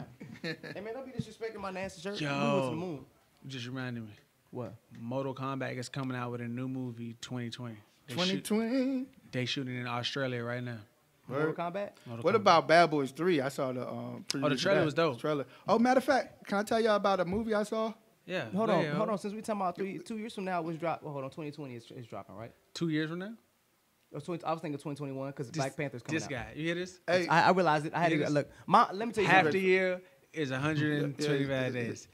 Hey, man, don't be disrespecting my NASA shirt. Yo. We went to the moon. You just reminded me. What? Mortal Kombat is coming out with a new movie 2020. 2020. They shooting in Australia right now. Mortal Kombat? What about Bad Boys 3? I saw the preview the for trailer that. was dope. Trailer. Oh, matter of fact, can I tell y'all about a movie I saw? Yeah. Hold on. Since we talking about 2 years from now, it was drop. Well, hold on. 2020 is dropping, right? 2 years from now? I was thinking 2021 because Black Panther's coming This out. guy. You hear this? Hey, I realized it. I had to look. Let me tell you Half something. the year is 125 days.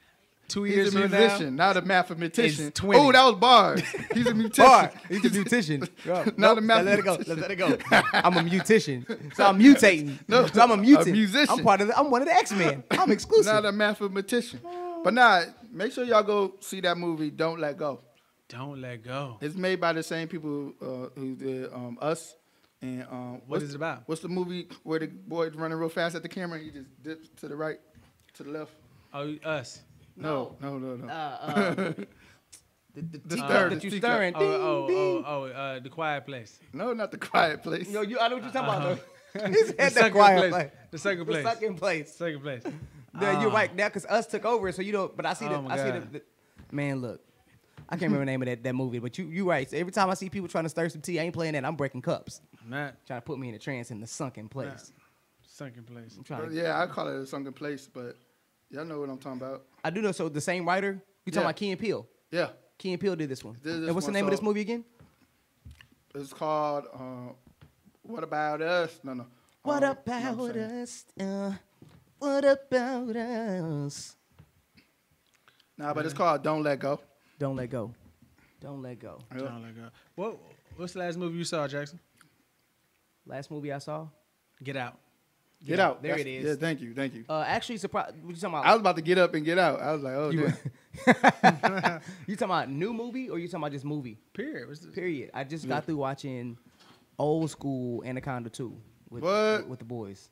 2 he's years a from musician, now, not a mathematician. it's 20. Oh, that was bars. He's a musician. Bar. He's a musician. Not a Let it go. mathematician. Let it go. I'm a musician. So I'm mutating. No, So I'm a mutant. a musician. I'm one of the X-Men. I'm exclusive. Not a mathematician. But nah, make sure y'all go see that movie, Don't Let Go. don't let go. It's made by the same people who did Us. And What is it about? What's the movie where the boy's running real fast at the camera and he just dips to the right, to the left? Oh, Us. No. The teacup stir, that the you teacup. stirring. Ding, ding. The Quiet Place. No, not The Quiet Place. Yo, I know what you're talking about, though. He The said that second quiet place. place. The second place. The second place. Second place. Yeah, you're right now because Us took over, so you don't. But I see Oh, my God. man, look, I can't remember the name of that movie, but you right. So every time I see people trying to stir some tea, I ain't playing that. I'm breaking cups, Not trying to put me in a trance in the sunken place. second place. I'm trying. But To, yeah, I call it a sunken place, but y'all know what I'm talking about. I do know. So the same writer. You talking Yeah. about Key and Peele? Yeah, Key and Peele did this one. Did this And what's the one, name of this so- movie again? it's called What About Us? No. What no, about I'm saying. us? What about us? Nah, but it's called Don't Let Go. Don't let go. Don't let go. Don't let go. What's the last movie you saw, Jackson? Last movie I saw. Get Out. Get out. There That's- it is. Yeah, thank you. Actually, surprised. What you talking about? I was about to get up and get out. I was like, oh, You, damn. you talking about new movie or you talking about just movie? Period. What's this? Period. I just got through watching old school Anaconda 2 with the boys.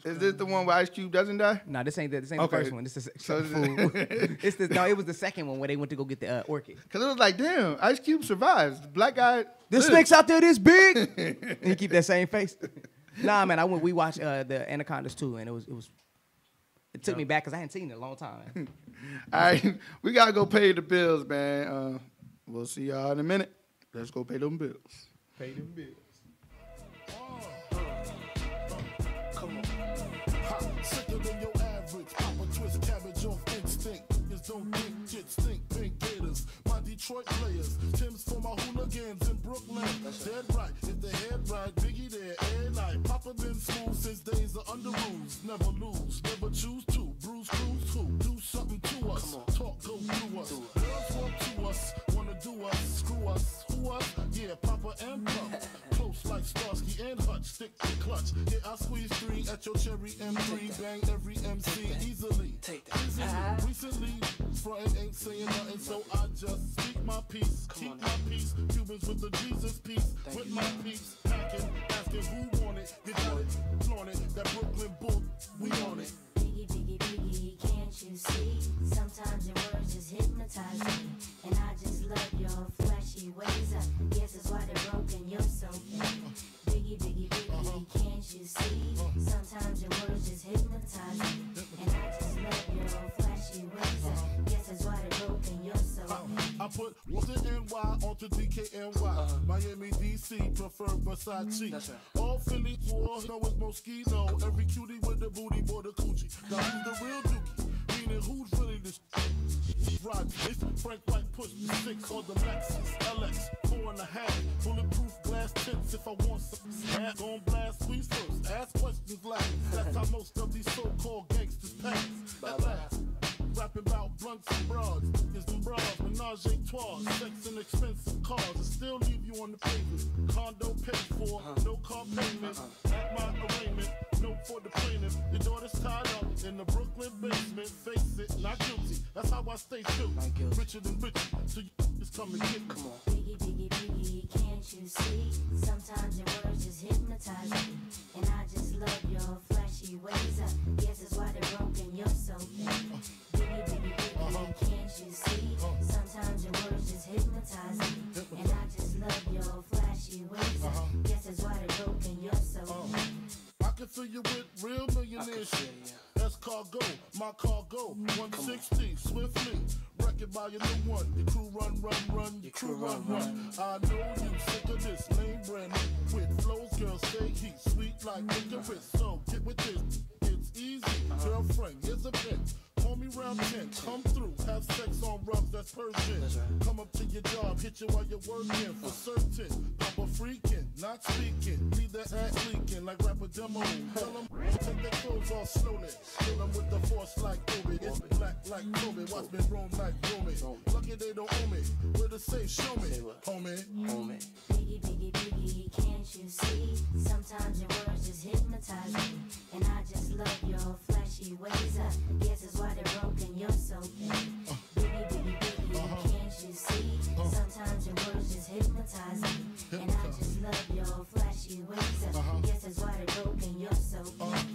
Is this the one where Ice Cube doesn't die? No, this ain't the Okay. first one. This is So it was the second one where they went to go get the orchid. Because it was like, damn, Ice Cube survives. The black guy. The lives. snake's out there this big. And he keep that same face. Nah, man, we watched the Anacondas 2 and it took me back because I hadn't seen it in a long time. All right, we got to go pay the bills, man. We'll see y'all in a minute. Let's go pay them bills. Pay them bills. Come on. Hot, sicker than your average. Pop a twist, cabbage Detroit players. Tim's for my hooligans in Brooklyn. Dead right, if they head right, Biggie there, and night. Papa been smooth since days of under rules. Never lose, never choose to. Bruise, cruise, who? Do something to us. Talk, go through us. Girls want to us, wanna do us, screw us. Who us? Yeah, Papa and Pump. Close like Starsky and Hutch, stick to clutch. Yeah, I squeeze 3 at your cherry M3. Bang every MC easily. Easily. Recently, frontin' ain't saying nothing, so I just speak my peace. Keep my peace. Cubans with the Jesus peace. With my peace. Packing, asking who want it. You got it, flaunt it. That Brooklyn bull, we on it. Biggie, biggie, biggie, can't you see? Sometimes your words just hypnotize me. And I just love your flashy ways. I guess that's why they're broken, you're so big. Biggie, biggie, biggie, can't you see? Sometimes your words just hypnotize me. And I just love your flashy ways. I guess that's why they're broken, you're so big. I put the NY onto DKNY. Miami, DC, prefer Versace. All Philly war, know it's Moschino. Every cutie with the booty, boy, the coochie. Now who's the real dookie? Meaning who's really the Rod, it's Frank White push the 6 or the Lexus LX 4.5. Bulletproof glass tips if I want some. Gon' blast squeeze first, ask questions last. That's how most of these so-called gangsters pass. At last. Rapping about blunts and broads, niggas and bras, menage a trois, sex and expensive cars, and still leave you on the pavement. Condo paid for, no car payment. At my arraignment, no for the plaintiff. Your daughter's tied up in the Brooklyn basement. Face it, not guilty. That's how I stay true. Richer than richer, so you just come and get me. Biggie, biggie, biggie, can't you see? Sometimes your words just hypnotize me. And I just love your flashy ways. I guess that's why they're broken, you're so big. Biggie, biggie, biggie, can't you see? Sometimes your words just hypnotize me. And I just love your flashy ways. I guess that's why they're broken, you're so big. I can fill you with real millionaire shit. That's cargo, my cargo. 160, swiftly. Wreck it by your new one. Your crew run. Your crew run. I know you sick of this lame brand with flows, girl, stay heat. Sweet like licorice. So get with this. It's easy. Girlfriend, here's a pin. Call me round 10, come through, have sex on rubs, that's Persian. Come up to your job, hit you while you're working, for certain. Papa freaking, not speaking, leave that ass leaking like rapper demo. Tell them, take their clothes off slowly. Kill them with the force like Kobe. It's black like Kobe, watch me roam like Romy. Lucky they don't owe me, where to say, show me, homie. Biggie, biggie, biggie, can't you see? Sometimes your words just hypnotize me. And I just love your flashy ways. I guess it's why they're broken, you're so big. Biggie, biggie, biggie, can't you see? Sometimes your words just hypnotize me. And I just love your flashy ways. I guess that's why they're broken, you're so big.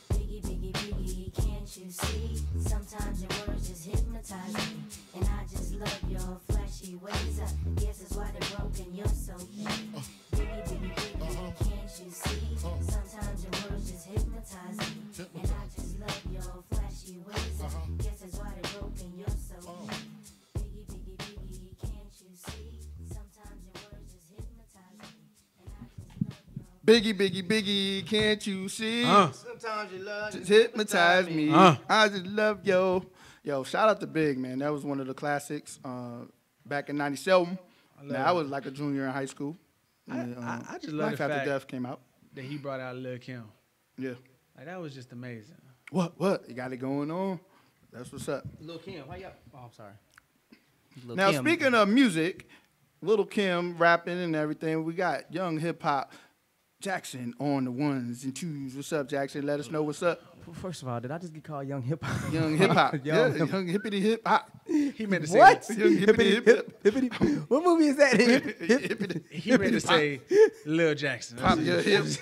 Biggie, biggie, biggie, can't you see? Sometimes your words just hypnotize me. And I just love your flashy ways. I guess that's why they're broken, you're so big. Biggie, biggie, biggie, can't you see? Sometimes your words just hypnotize me. And I just love your flashy ways. I guess that's why they're broken, you're so big. Biggie, biggie, biggie, can't you see? Sometimes your words just hypnotize me. And I just love your Biggie, biggie, biggie, can't you see? Sometimes you love Just hypnotize me. I just love yo. Shout out to Big, man. That was one of the classics back in '97. Now I was like a junior in high school. I just love Life the After fact Death came out. that he brought out Lil' Kim. Yeah. Like that was just amazing. What? You got it going on? That's what's up. Lil' Kim, how y'all? Oh, I'm sorry. Lil' Now, Kim. speaking of music, Little Kim rapping and everything, we got young hip hop Jackson on the ones and twos. What's up, Jackson? Let us know what's up. First of all, did I just get called young hip hop? Young hip hop. Young hippity hip hop. He meant to say What? Young hippity hip hip. Hippity. What movie is that? Hippity. He meant to say Lil Jackson. Pop your hips.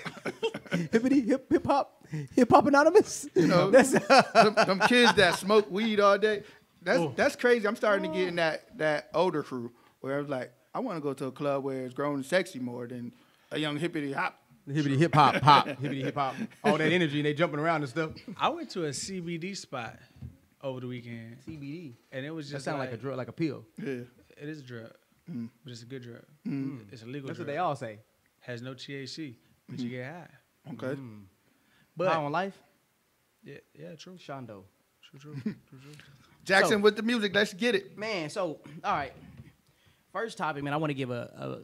Hippity hip hop. Hip hop anonymous. You know, That's them kids that smoke weed all day. That's crazy. I'm starting to get in that older crew where I was like, I want to go to a club where it's grown and sexy more than a young hippity hop. hippity hip hop pop. Hippity hip hop. All that energy and they jumping around and stuff. I went to a CBD spot over the weekend. CBD. And it was That just sound like a drug, like a pill. Yeah. It is a drug, but it's a good drug. It's a legal That's drug. what they all say. Has no THC, but you get high. Okay. But High on life. yeah, true. Shondo. True. Jackson with the music. Let's get it. Man, so all right. First topic, man, I want to give a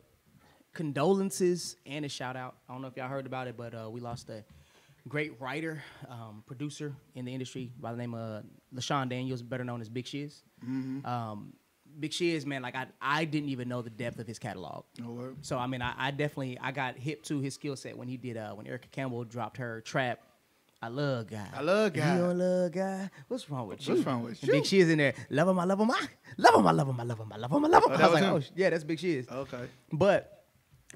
condolences and a shout out. I don't know if y'all heard about it, but we lost a great writer, producer in the industry by the name of LaShawn Daniels, better known as Big Shiz. Big Shiz, man, like I didn't even know the depth of his catalog. No word. So I mean, I definitely got hip to his skill set when he did when Erica Campbell dropped her Trap. I love God. I love God. You don't love God. What's wrong with you? What's wrong with And you? Big Shiz in there. Love him, I love him, I love him, I love him, I love him, I love him, I love him. I was like, him? oh yeah, that's Big Shiz. Okay. But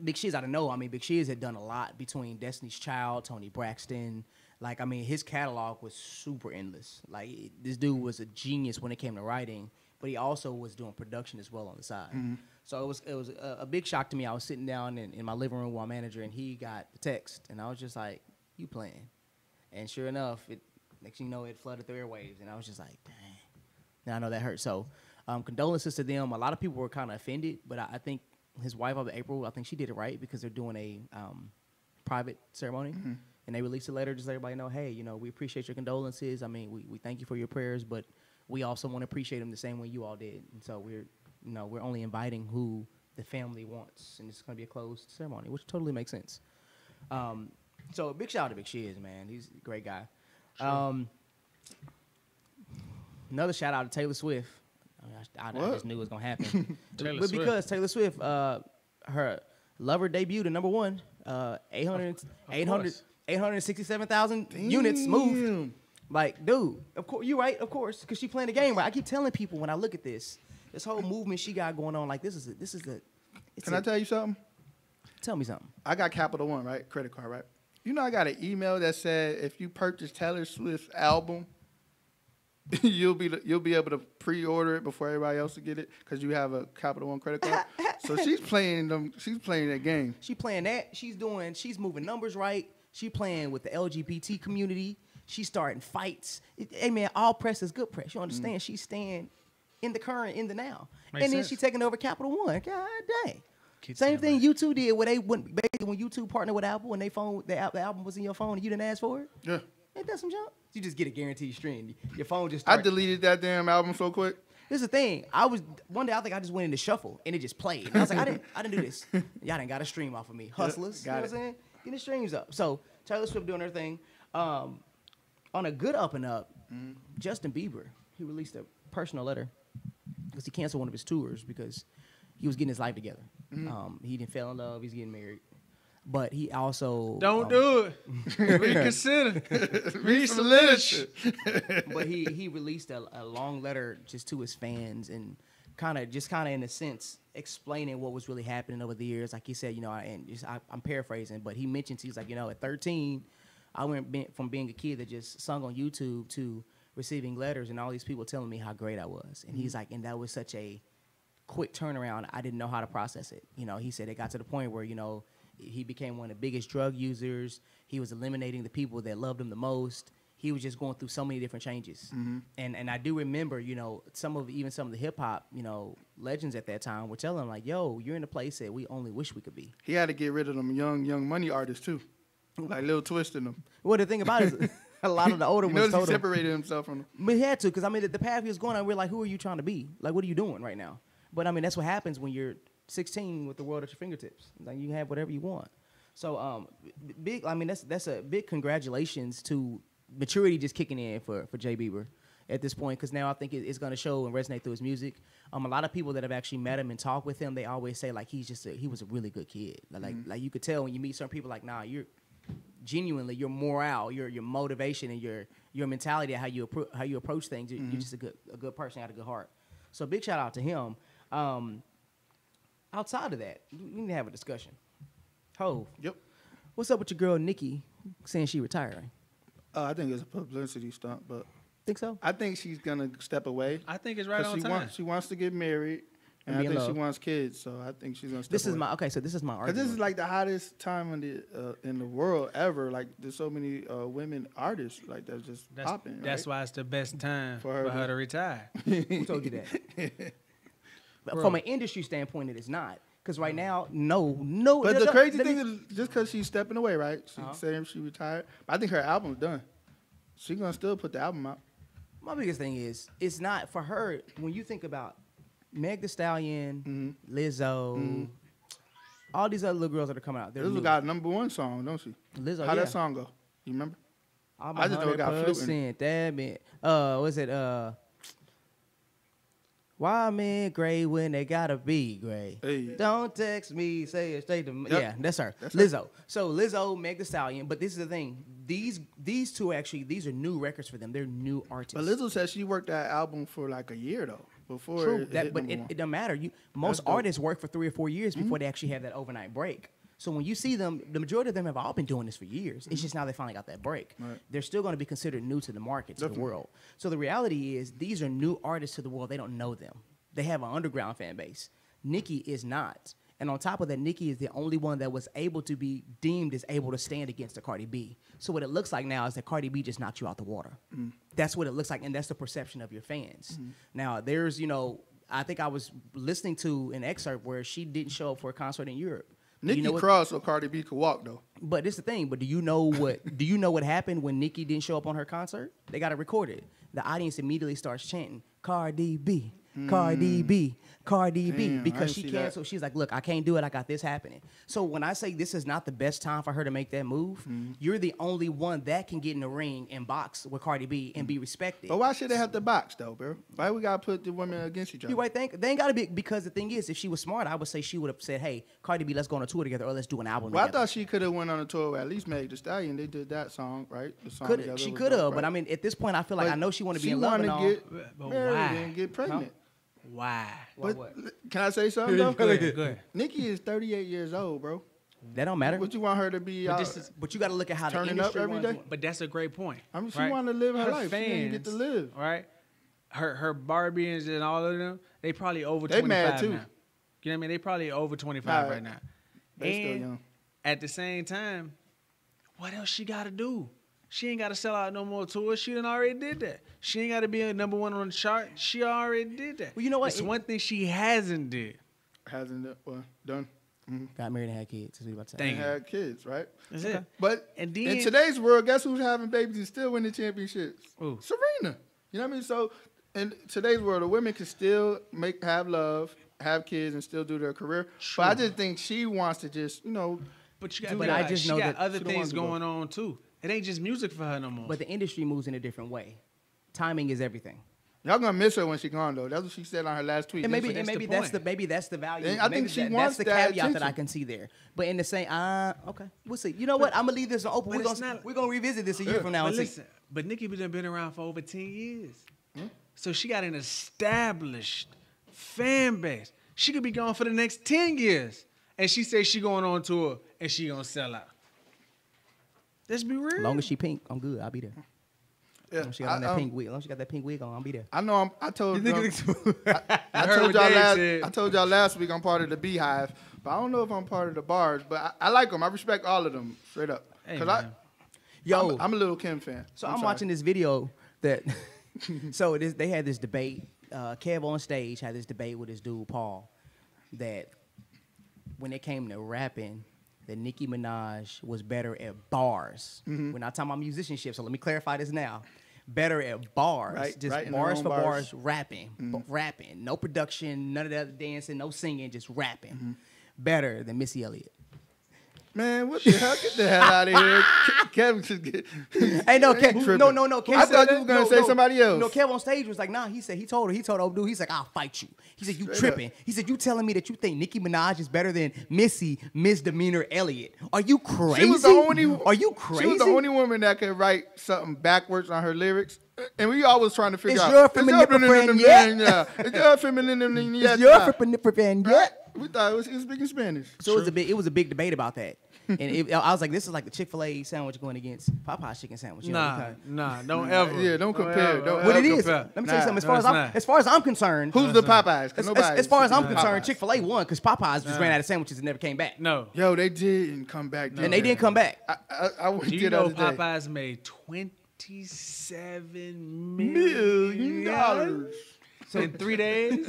Big Shiz, I don't know. I mean, Big Shiz had done a lot between Destiny's Child, Tony Braxton. Like, I mean, his catalog was super endless. Like, this dude was a genius when it came to writing, but he also was doing production as well on the side. So it was a big shock to me. I was sitting down in my living room with my manager, and he got the text, and I was just like, "You playing?" And sure enough, next thing you know, it flooded the airwaves, and I was just like, "Dang." Now I know that hurt. So, condolences to them. A lot of people were kind of offended, but I think his wife, April, I think she did it right because they're doing a private ceremony. And they released a letter just let everybody know, hey, you know, we appreciate your condolences. I mean, we thank you for your prayers, but we also want to appreciate them the same way you all did. And so we're only inviting who the family wants, and it's going to be a closed ceremony, which totally makes sense. So a big shout out to Big Shiz, man. He's a great guy. Sure. Another shout out to Taylor Swift. I just knew it was going to happen. Because Taylor Swift, her Lover debuted at number 1, 867,000 units moved. Like, dude, of course, you're right, of course, because she playing the game right. I keep telling people when I look at this whole movement she got going on, like, Can I tell you something? Tell me something. I got Capital One, right? Credit card, right? You know, I got an email that said if you purchase Taylor Swift's album, you'll be able to pre-order it before everybody else will get it because you have a Capital One credit card. So she's playing that game. She playing that. She's moving numbers right. She playing with the LGBT community. She's starting fights. Hey man, all press is good press. You understand? She's staying in the current, in the now. Makes and then sense. she taking over Capital One. God dang. Same thing YouTube did where when YouTube partnered with Apple and the album was in your phone and you didn't ask for it. Yeah. Ain't that some junk? You just get a guaranteed stream. Your phone just I deleted that damn album so quick. Here's the thing. One day I think I just went into shuffle and it just played. And I was like, I didn't do this. Y'all didn't got a stream off of me. Hustlers. Got you know what I'm saying? Get the streams up. So Taylor Swift doing her thing. On a good up and up, Justin Bieber, he released a personal letter because he canceled one of his tours because he was getting his life together. He didn't fall in love. He's getting married. But he also don't do it. Reconsider. Read some literature. But he released a long letter just to his fans and kind of in a sense explaining what was really happening over the years. Like he said, you know, I'm paraphrasing, but he mentioned he's like, you know, at 13, I went from being a kid that just sung on YouTube to receiving letters and all these people telling me how great I was. And he's like, and that was such a quick turnaround. I didn't know how to process it. You know, he said it got to the point where, you know, he became one of the biggest drug users. He was eliminating the people that loved him the most. He was just going through so many different changes. And I do remember, you know, some of the hip hop, you know, legends at that time were telling him like, yo, you're in a place that we only wish we could be. He had to get rid of them young money artists too. Like Lil Twist in them. Well, the thing about it is a lot of the older ones told he separated himself from them. But he had to, because I mean the path he was going on, we're like, who are you trying to be? Like, what are you doing right now? But I mean, that's what happens when you're 16 with the world at your fingertips. Like, you can have whatever you want. So big. I mean, that's a big congratulations to maturity just kicking in for Jay Bieber at this point, because now I think it's going to show and resonate through his music. A lot of people that have actually met him and talked with him, they always say like he was a really good kid. Like you could tell when you meet certain people, like, nah, you're genuinely your morale, your motivation, and your mentality, how you approach things. You're just a good person, got a good heart. So big shout out to him. Outside of that, we need to have a discussion. Hov. Yep. What's up with your girl Nikki saying she retiring? I think it's a publicity stunt, but think so. I think she's gonna step away. I think it's right on time. She wants to get married, and I think she wants kids. So I think she's gonna step away. This is my argument. Because this is like the hottest time in the world ever. Like there's so many women artists like that's just popping. That's why it's the best time for her to retire. Who told you that? From an industry standpoint, it is not. Because right now, no. But the crazy thing is, just because she's stepping away, right? She's saying she retired. But I think her album's done. She's going to still put the album out. My biggest thing is, it's not for her. When you think about Meg Thee Stallion, Lizzo, all these other little girls that are coming out. Lizzo got a #1 song, don't she? Lizzo, How yeah. that song go? You remember? I'm I just know it got fluting. 100% that man. What's it? Why men gray when they gotta be gray? Hey. Don't text me, say it straight to me. Yep. Yeah, that's her. That's Lizzo. her. So Lizzo, Meg Thee Stallion. But this is the thing. These two actually, these are new records for them. They're new artists. But Lizzo said she worked that album for like a year though. Before True, it that, hit but #1. it don't matter. Most dope. artists work for 3 or 4 years before they actually have that overnight break. So when you see them, the majority of them have all been doing this for years. It's just now they finally got that break. Right. They're still going to be considered new to the market, to Definitely. the world. So the reality is these are new artists to the world. They don't know them. They have an underground fan base. Nicki is not. And on top of that, Nicki is the only one that was able to be deemed as able to stand against the Cardi B. So what it looks like now is that Cardi B just knocked you out the water. That's what it looks like, and that's the perception of your fans. Now, there's, I think I was listening to an excerpt where she didn't show up for a concert in Europe. Nicki crossed so Cardi B could walk though. But it's the thing. But do you know what happened when Nicki didn't show up on her concert? They got it recorded. The audience immediately starts chanting Cardi B, Cardi B, Cardi B, Damn, I because didn't she see that. canceled. She's like, look, I can't do it. I got this happening. So when I say this is not the best time for her to make that move, you're the only one that can get in the ring and box with Cardi B and be respected. But why should they have to box though, bro? Why we gotta put the women against each other? You right? They ain't got to be, because the thing is, if she was smart, I would say she would have said, "Hey, Cardi B, let's go on a tour together, or let's do an album Well, I together." thought she could have went on a tour with at least Meg Thee Stallion. They did that song, right? The song together She was could dope, have, but right? I mean, at this point, I feel like But I know she want to be she in love and wanna all. get But married why? and get pregnant. Why? But can I say something though? Go ahead. Nicki is 38 years old, bro. That don't matter. What you want her to be? But you got to look at how the turning up industry every runs. day? But that's a great point. I mean, she right? want to live her life. Fans, She didn't get to live. Right? Her Barbians and all of them, they probably over They 25 mad, too. now. You know what I mean? They probably over 25 Nah, right now. they still And young. at the same time, what else she got to do? She ain't got to sell out no more tours. She done already did that. She ain't got to be a #1 on the chart. She already did that. Well, you know what? It's one thing she hasn't did. Hasn't done. Got married and had kids. That's what you about to say. Thank you. Had kids, right? That's it. But And in then- today's world, guess who's having babies and still winning championships? Ooh. Serena. You know what I mean? So in today's world, the women can still have love, have kids, and still do their career. But I just think she wants to just, But you do got, that. I just she know got that other she don't things want to go. going on too. It ain't just music for her no more. But the industry moves in a different way. Timing is everything. Y'all gonna miss her when she gone though. That's what she said on her last tweet. And maybe That's maybe that's the value. And I Maybe think she that's wants the that caveat that I attention. can see there. But in the same, okay, we'll see. You know what? I'm gonna leave this open. But We're gonna revisit this a year from now But and see. listen, but Nicki been around for over 10 years. So she got an established fan base. She could be gone for the next 10 years. And she says she going on tour and she gonna sell out. Let's be real. As long as she pink, I'm good. I'll be there. Yeah, As long as she got on that pink wig. As long as she got that pink wig on, I'll be there. I know. I told y'all. I heard told what y'all Dave last. said. I told y'all last week I'm part of the Beehive, but I don't know if I'm part of the Bars. But I like them. I respect all of them straight up. Hey, Cause man. I'm a little Kim fan. So I'm watching this video that. So they had this debate. Kev on stage had this debate with this dude Paul, that when it came to rapping, that Nicki Minaj was better at bars. We're not talking about musicianship, so let me clarify this now. Better at bars, Right, just right in her bars own for bars. bars, rapping, rapping, no production, none of that dancing, no singing, just rapping. Better than Missy Elliott. Man, what the hell? Get the hell out of here. Kevin just get. Hey, no, Man, you Kev, tripping. no. Kev I said thought that- you was gonna no, say no. somebody else. No, Kev on stage was like, nah. He told old dude, he's like, I'll fight you. He said, you Straight tripping. up. He said, you telling me that you think Nicki Minaj is better than Missy Misdemeanor Elliott? Are you crazy? She was the only. Are you crazy? She was the only woman that could write something backwards on her lyrics, and we always trying to figure Is out. your feminine friend yet? Yeah. Is your feminine yet? Is your friend Right? yet? We thought he was speaking Spanish. So it was a big debate about that. And I was like, this is like the Chick-fil-A sandwich going against Popeye's chicken sandwich. You know, Nah, don't ever. Yeah, don't compare. ever. Don't What it ever is, compare. let me tell you something. No, it's not. As far as I'm concerned, Who's the Popeyes? 'Cause nobody- as far as I'm concerned, Popeyes. Chick-fil-A won because Popeyes just ran out of sandwiches and never came back. No. Yo, they didn't come back. And they didn't come back. I went Do you the know other day. Popeyes made $27 $1 million. in 3 days?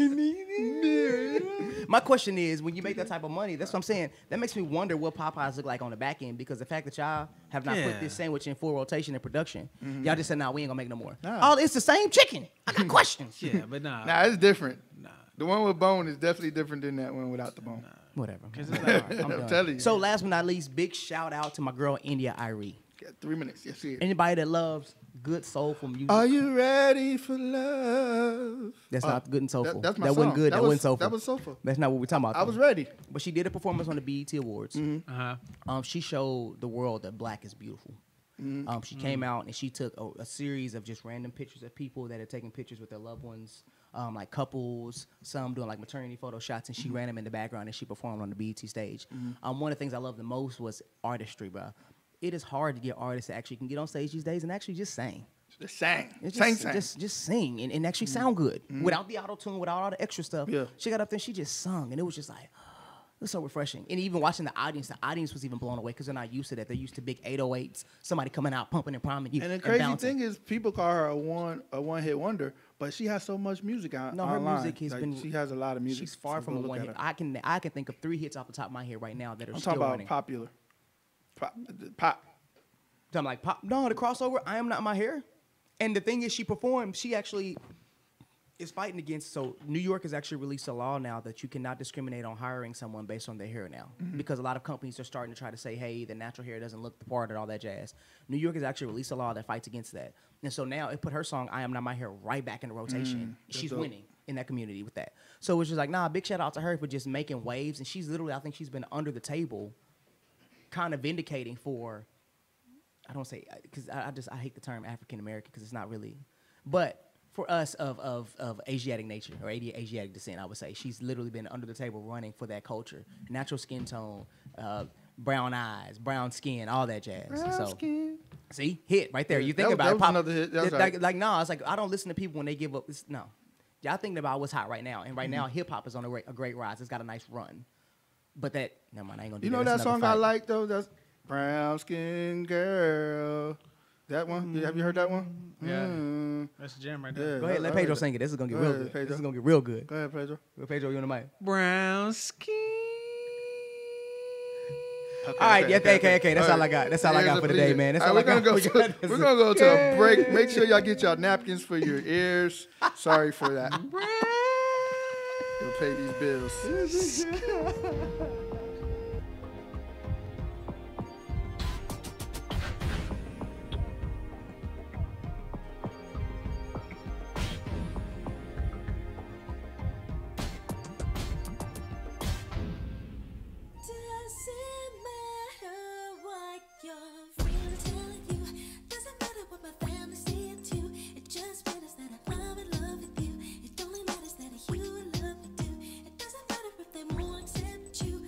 My question is, when you make that type of money, that's what I'm saying. That makes me wonder what Popeyes look like on the back end, because the fact that y'all have not put this sandwich in full rotation and production, y'all just said, nah, we ain't gonna make no more. Nah. Oh, it's the same chicken. I got questions. Yeah, but nah. Nah, it's different. Nah. The one with bone is definitely different than that one without the bone. Whatever. 'Cause it's I'm like- done. telling you. So last but not least, big shout out to my girl India Irie. Got 3 minutes. Yes, here. Anybody that loves good soulful music. Are you ready for love? That's not good and soulful. That's my that song. wasn't good. That, was, wasn't soulful. That was soulful. That's not what we're talking about. I though. was ready. But she did a performance on the BET Awards. Uh-huh. She showed the world that black is beautiful. She came out and she took a series of just random pictures of people that had taken pictures with their loved ones, like couples, some doing like maternity photo shots, and she ran them in the background and she performed on the BET stage. One of the things I loved the most was artistry, bro. It is hard to get artists that actually can get on stage these days and actually just sing. Just sang. It's Sang. just sing and actually sound good without the auto tune, without all the extra stuff. Yeah. She got up there and she just sung, and it was just like, it was so refreshing. And even watching the audience was even blown away because they're not used to that. They're used to big 808s, somebody coming out pumping and priming you. And the crazy bouncing. thing is, people call her a one hit wonder, but she has so much music out. No, her online. music has Like, been. She has a lot of music. She's far So from go a look one at hit. her. I can think of 3 hits off the top of my head right now that are I'm still talking about running. popular. Pop. I'm like pop. No, the crossover. I am not my hair. And the thing is, she performed. She actually is fighting against. So New York has actually released a law now that you cannot discriminate on hiring someone based on their hair now, because a lot of companies are starting to try to say, hey, the natural hair doesn't look the part and all that jazz. New York has actually released a law that fights against that, and so now it put her song "I Am Not My Hair" right back in the rotation. She's dope. winning in that community with that. So it's just like, nah, big shout out to her for just making waves, and she's literally, I think she's been under the table, kind of vindicating for. I don't say because I hate the term African American because it's not really, but for us of Asiatic nature or Asiatic descent, I would say she's literally been under the table running for that culture, natural skin tone, brown eyes, brown skin, all that jazz. Brown skin. See, hit right there. Yeah, You think that about was it. Pop, another hit. That was like, right. like no, it's like I don't listen to people when they give up. No, y'all thinking about what's hot right now, and right now hip hop is on a great rise. It's got a nice run, but that never mind. I ain't gonna do You that. know That's that song another I fight. like though? That's Brown Skin Girl. That one? Have you heard that one? Yeah. That's a gem right there. Go ahead, let Pedro sing it. This is gonna get Go real ahead, good. Pedro. This is gonna get real good. Go ahead, Pedro. Pedro, you on the mic. Brown skin. Okay, All right, okay. That's all I got. That's all I got for today, man. That's all I got. We're gonna go to a break. Make sure y'all get y'all napkins for your ears. Sorry for that. You'll pay these bills. Doesn't matter what your friends tell you. Doesn't matter what my family say too. It just matters that I'm in love with you. It only matters that you love me too. It doesn't matter if they won't accept you.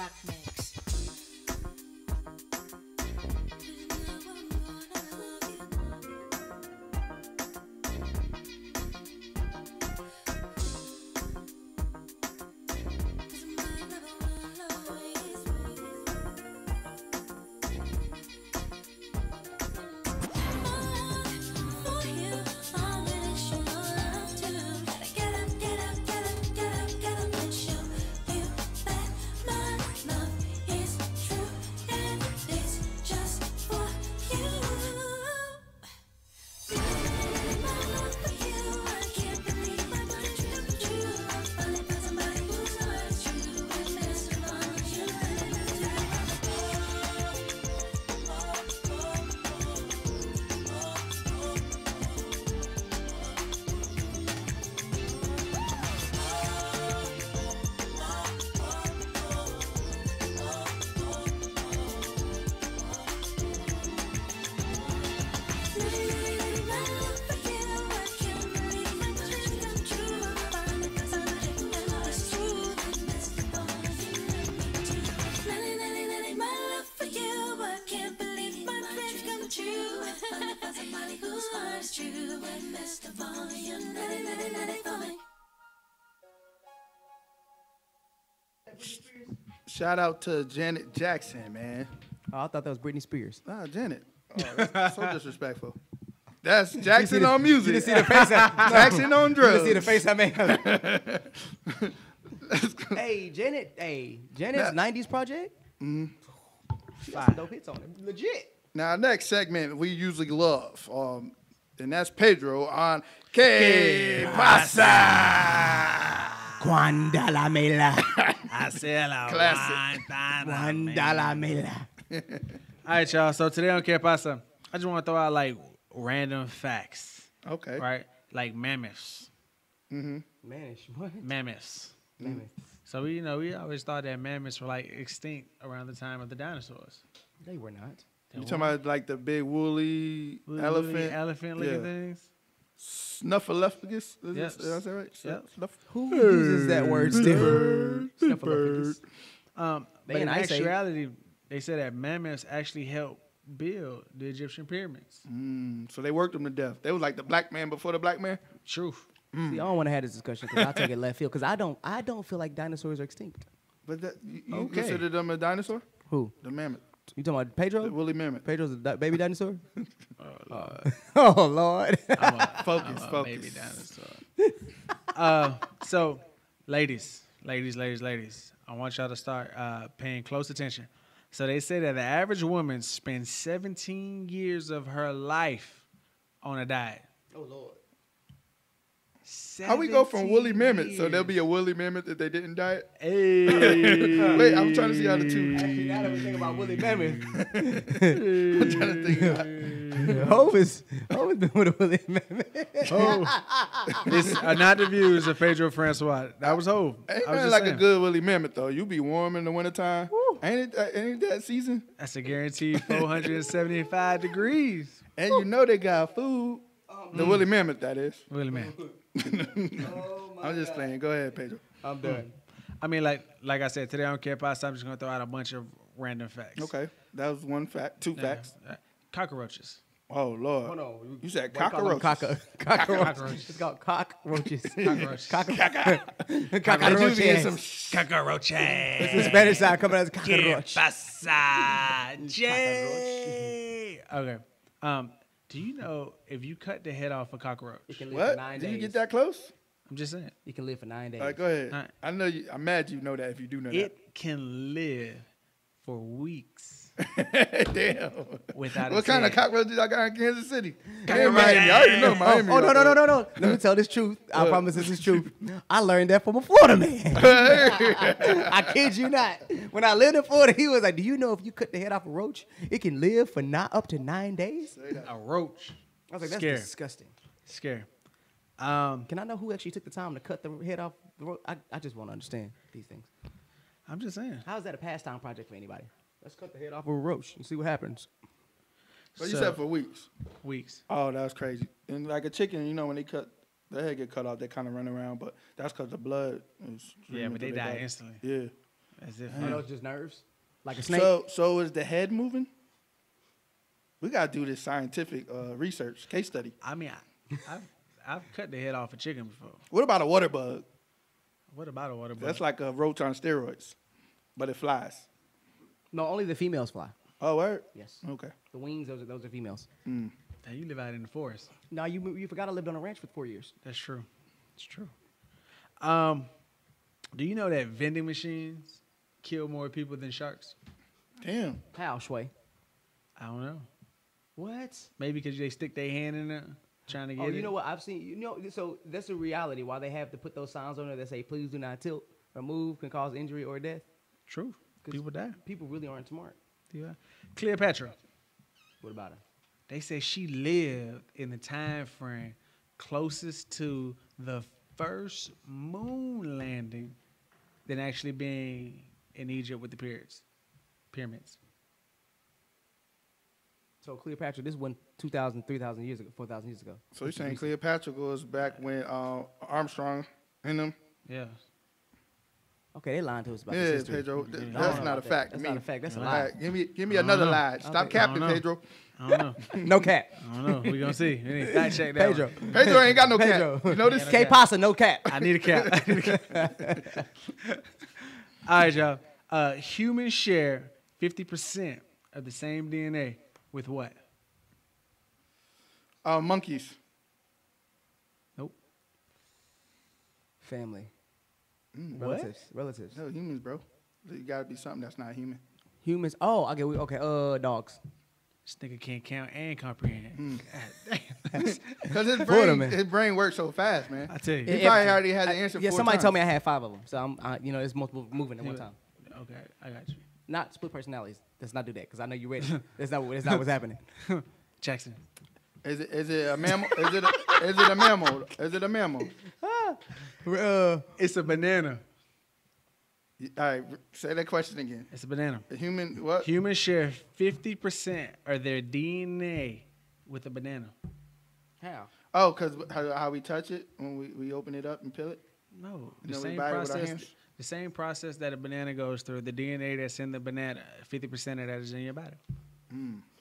Rock Mix. Shout out to Janet Jackson, man. Oh, I thought that was Britney Spears. Ah, Janet. Oh, that's so disrespectful. That's Jackson on music. You didn't see the face. Jackson on drugs. You didn't see the face I made. Hey, Janet. Hey, Janet's '90s project. She got some dope hits on it. Legit. Now, next segment we usually love, and that's Pedro on Que Pasa. Cuando la mela. Classic. Cuando la mela. All right, y'all. So today on Que Pasa, I just want to throw out like random facts. Okay. Right? Like mammoths. Manish. What? Mammoths. Mammoth. So we always thought that mammoths were like extinct around the time of the dinosaurs. They were not. You talking about like the big woolly elephant looking Yeah. things? Snuffleupagus? Yes. Did I say right? Yep. Who uses that word still? Snuffleupagus. But in Ice Age. actuality, they said that mammoths actually helped build the Egyptian pyramids. So they worked them to death. They was like the black man before the black man. Truth. See, I don't want to have this discussion because I take it left field because I don't feel like dinosaurs are extinct. But that, you Okay. consider them a dinosaur? Who? The mammoth. You talking about Pedro? The woolly mammoth. Pedro's a baby dinosaur? Oh, Lord. Focus. Baby dinosaur. So, ladies, I want y'all to start paying close attention. So they say that the average woman spends 17 years of her life on a diet. Oh, Lord. How we go from woolly mammoth? So 17 there'll be a woolly mammoth if they didn't diet? Hey. Wait, I'm trying to see how the two. Actually, now that we think about woolly mammoth. I'm trying to think. Hov has been with a woolly mammoth. It's not the views of Pedro Francois. That was Hov. Ain't I was nothing just like saying. a good woolly mammoth though. You be warm in the wintertime. Ain't that season? That's a guaranteed 475 degrees. And you know they got food. The woolly mammoth, that is. Really, man. I'm just playing. Go ahead, Pedro. I'm done. I mean, like I said, today on Care Pasta, I'm just going to throw out a bunch of random facts. Okay, that was one fact. Two facts. Cockroaches. Oh Lord. Hold on. You said Why call them cockroaches. Cockroaches. It's called cockroaches. Cockroaches. Cockroaches. Cockroaches. It's the Spanish side coming out as cockroach. Pasa, Jay. Okay. Do you know if you cut the head off a cockroach? You can live What? for 9 days. Did you get that close? I'm just saying. You can live for 9 days. All right, go ahead. All right. I know you. I'm mad you know that if you do know It can live for weeks that. Damn. without What its kind of head. cockroaches I got in Kansas City? And Miami. I already know Miami. Oh, right no. Let me tell this truth. I promise this is truth. I learned that from a Florida man. I kid you not. When I lived in Florida, he was like, do you know if you cut the head off a roach, it can live for not up to 9 days? A roach. I was like, that's Scary. disgusting. Scary. Can I know who actually took the time to cut the head off the roach? I just want to understand these things. I'm just saying. How is that a pastime project for anybody? Let's cut the head off of a roach and see what happens. But you said for weeks. Weeks. Oh, that was crazy. And like a chicken, you know, when they cut their head get cut off, they kind of run around, but that's because the blood is. Yeah, but they die instantly. Yeah. As if Are those just nerves? Like a snake? So is the head moving? We gotta do this scientific research case study. I mean, I've cut the head off a chicken before. What about a water bug? What about a water bug? That's like a roach on steroids, but it flies. No, only the females fly. Oh, word? Yes. Okay. The wings, those are females. Now you live out in the forest. No, you forgot I lived on a ranch for 4 years. That's true. It's true. Do you know that vending machines kill more people than sharks? Damn. How, Shway? I don't know. What? Maybe because they stick their hand in there trying to get it. Oh, you know what? I've seen, so that's a reality. Why they have to put those signs on there that say, please do not tilt or move, can cause injury or death. True. People die. People really aren't smart. Yeah. Cleopatra. What about her? They say she lived in the time frame closest to the first moon landing than actually being in Egypt with the pyramids. So Cleopatra, this went 2,000, 3,000 years ago, 4,000 years ago. So you're saying Cleopatra goes back when Armstrong and them? Yeah. Okay, they lying to us about Yeah, this history. Pedro. I don't That's know not a about fact. That's to not me. a fact. That's a All lie. right, give me another lie. Stop capping, Pedro. I don't know. No cap. I don't know. We're going to see. We need to fact check that Pedro. one. Pedro ain't got no Pedro. cap. You know this? K Pasa, no cap. I need a cap. All right, y'all. Humans share 50% of the same DNA with what? Monkeys. Nope. Family. What? Relatives. No, humans, bro. You gotta be something that's not human. Humans. Oh, okay. Dogs. This nigga can't count and comprehend. God damn. Because Florida, man. his brain works so fast, man. I tell you. He probably already had the answer. Yeah, 4 somebody times. told me I had 5 of them. So it's multiple moving at one time. Okay, I got you. Not split personalities. Let's not do that because I know you're ready. That's not what's happening. Jackson. Is it a mammal? Is it a mammal? Is it a mammal? It's a banana. All right, say that question again. It's a banana. A human what? Humans share 50% of their DNA with a banana. How? Oh, because how we touch it when we open it up and peel it? No, And then we bite it with our hands? The same process that a banana goes through. The DNA that's in the banana, 50% of that is in your body.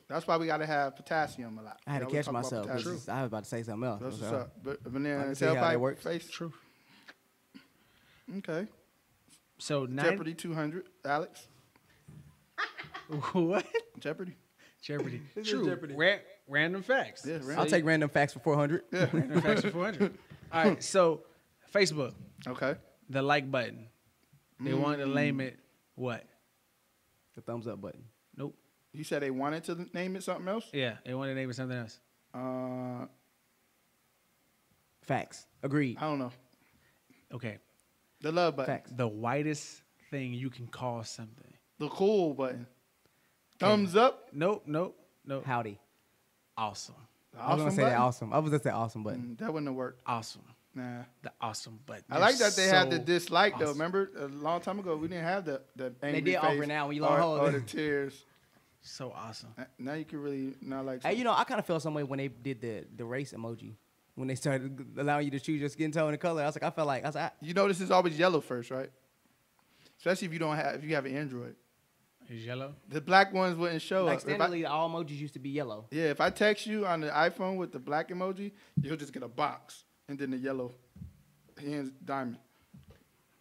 That's why we got to have potassium a lot. I had to You know, we catch talk about myself. potassium. I was about to say something else. That's what's So, up. But banana I and can see how that tailpipe works. face. True. Okay. So Jeopardy 200, Alex. What? Jeopardy. Jeopardy. This is True. Jeopardy. Random facts. Yeah, I'll take random facts for 400. Yeah. Random facts for 400. All right. So Facebook, Okay. the like button. They wanted to name it what? The thumbs up button. Nope. You said they wanted to name it something else? Yeah, they wanted to name it something else. Facts. Agreed. I don't know. Okay. The love button. Facts. The whitest thing you can call something. The cool button. Thumbs up. Nope. Howdy. Awesome. The I was gonna awesome say that button? awesome. I was gonna say awesome button. That wouldn't have worked. Awesome. Nah. The awesome button. I like that they had the so dislike though. awesome. Remember a long time ago we didn't have the angry did face offer now when you or, long hold or it. the tears. So awesome. Now you can really not like. Hey, I kind of felt some way when they did the race emoji. When they started allowing you to choose your skin tone and color, I was like, You know this is always yellow first, right? Especially if you have an Android. Is yellow? The black ones wouldn't show like up. If standardly, all emojis used to be yellow. Yeah, if I text you on the iPhone with the black emoji, you'll just get a box and then the yellow hands diamond.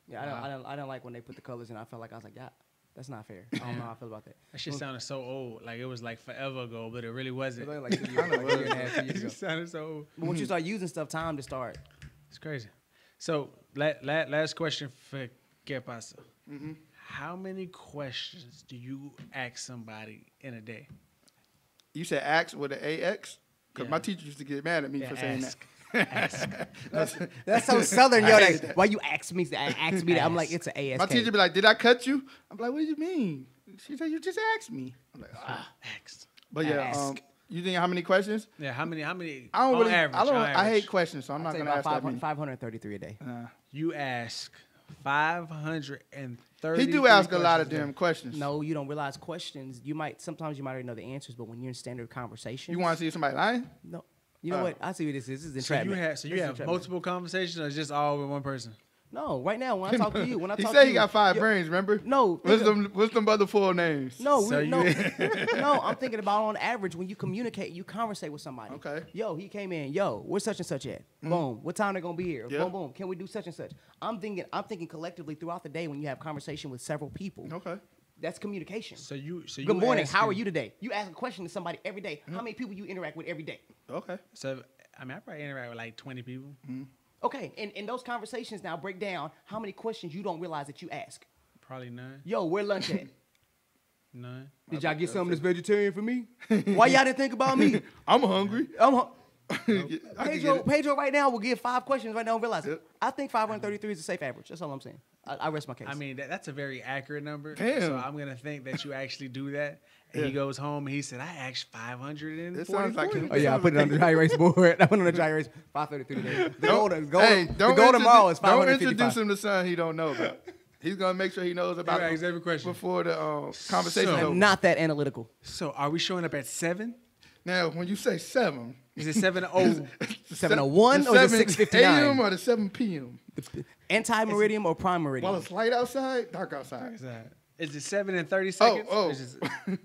Yeah, I don't like when they put the colors in. I felt like I was like, yeah, that's not fair. I don't know how I feel about that. That shit sounded so old. Like it was like forever ago, but it really wasn't. It was like 2 years, like a year and a half, 2 years It ago. just sounded so old. But once you start using stuff, time to start. It's crazy. So last question for ¿Qué pasa? How many questions do you ask somebody in a day? You said ax with an AX? Because Yeah. my teacher used to get mad at me for saying ask. that. That's so southern, yo. Like, why you ask me that? I'm like, it's an ASK. My teacher be like, "Did I cut you?" I'm like, "What do you mean?" She said, "You just asked me." I'm like, Ask. But yeah, Ask. you think how many questions? Yeah, how many? I don't on really. average, I don't. on I average. hate questions, so I'm not gonna ask that many. 533 a day. You ask 530. He do ask a lot of damn questions. No, you don't realize questions. Sometimes you might already know the answers, but when you're in standard conversation, You want to see somebody lying? No. You know what? I see what this is. This is So entrapment. you This is have entrapment. multiple conversations, or just all with one person? No, right now when I talk to you, when I He talk said to he you, got 5 yo- brains. Remember? No, What's them other 4 names? No, So no, you- no. I'm thinking about on average when you communicate, you conversate with somebody. Okay. Yo, he came in. Yo, where's such and such at? Boom. What time they gonna be here? Yeah. Boom, boom. Can we do such and such? I'm thinking collectively throughout the day when you have conversation with several people. Okay. That's communication. So you Good morning. How are asking- you today? You ask a question to somebody every day. How many people you interact with every day? Okay. So I mean, I probably interact with like 20 people. Okay, and those conversations now break down how many questions you don't realize that you ask. Probably none. Yo, where lunch at? None. Did y'all get something that's vegetarian for me? Why y'all didn't think about me? I'm hungry. I'm I can get it. Pedro right now will give 5 questions right now and realize it. I think 533 is a safe average. That's all I'm saying. I rest my case. I mean, that's a very accurate number. Damn. So I'm gonna think that you actually do that. And he goes home and he said, "I asked 500 It sounds like him. oh yeah, I put it on the dry erase board. I put it on the dry erase. 533 today. The goal tomorrow is Don't 555. introduce him to something he don't know about. He's gonna make sure he knows about He it asks every question. before the conversation. So- is over. I'm not that analytical. So are we showing up at 7? Now, when you say 7, Is it 7:00? 701 the or the 7 659? a.m. or the 7 p.m. Anti-meridian or prime While meridian? it's light outside, dark outside. Is it 7 and 30 seconds? Oh. Or is it-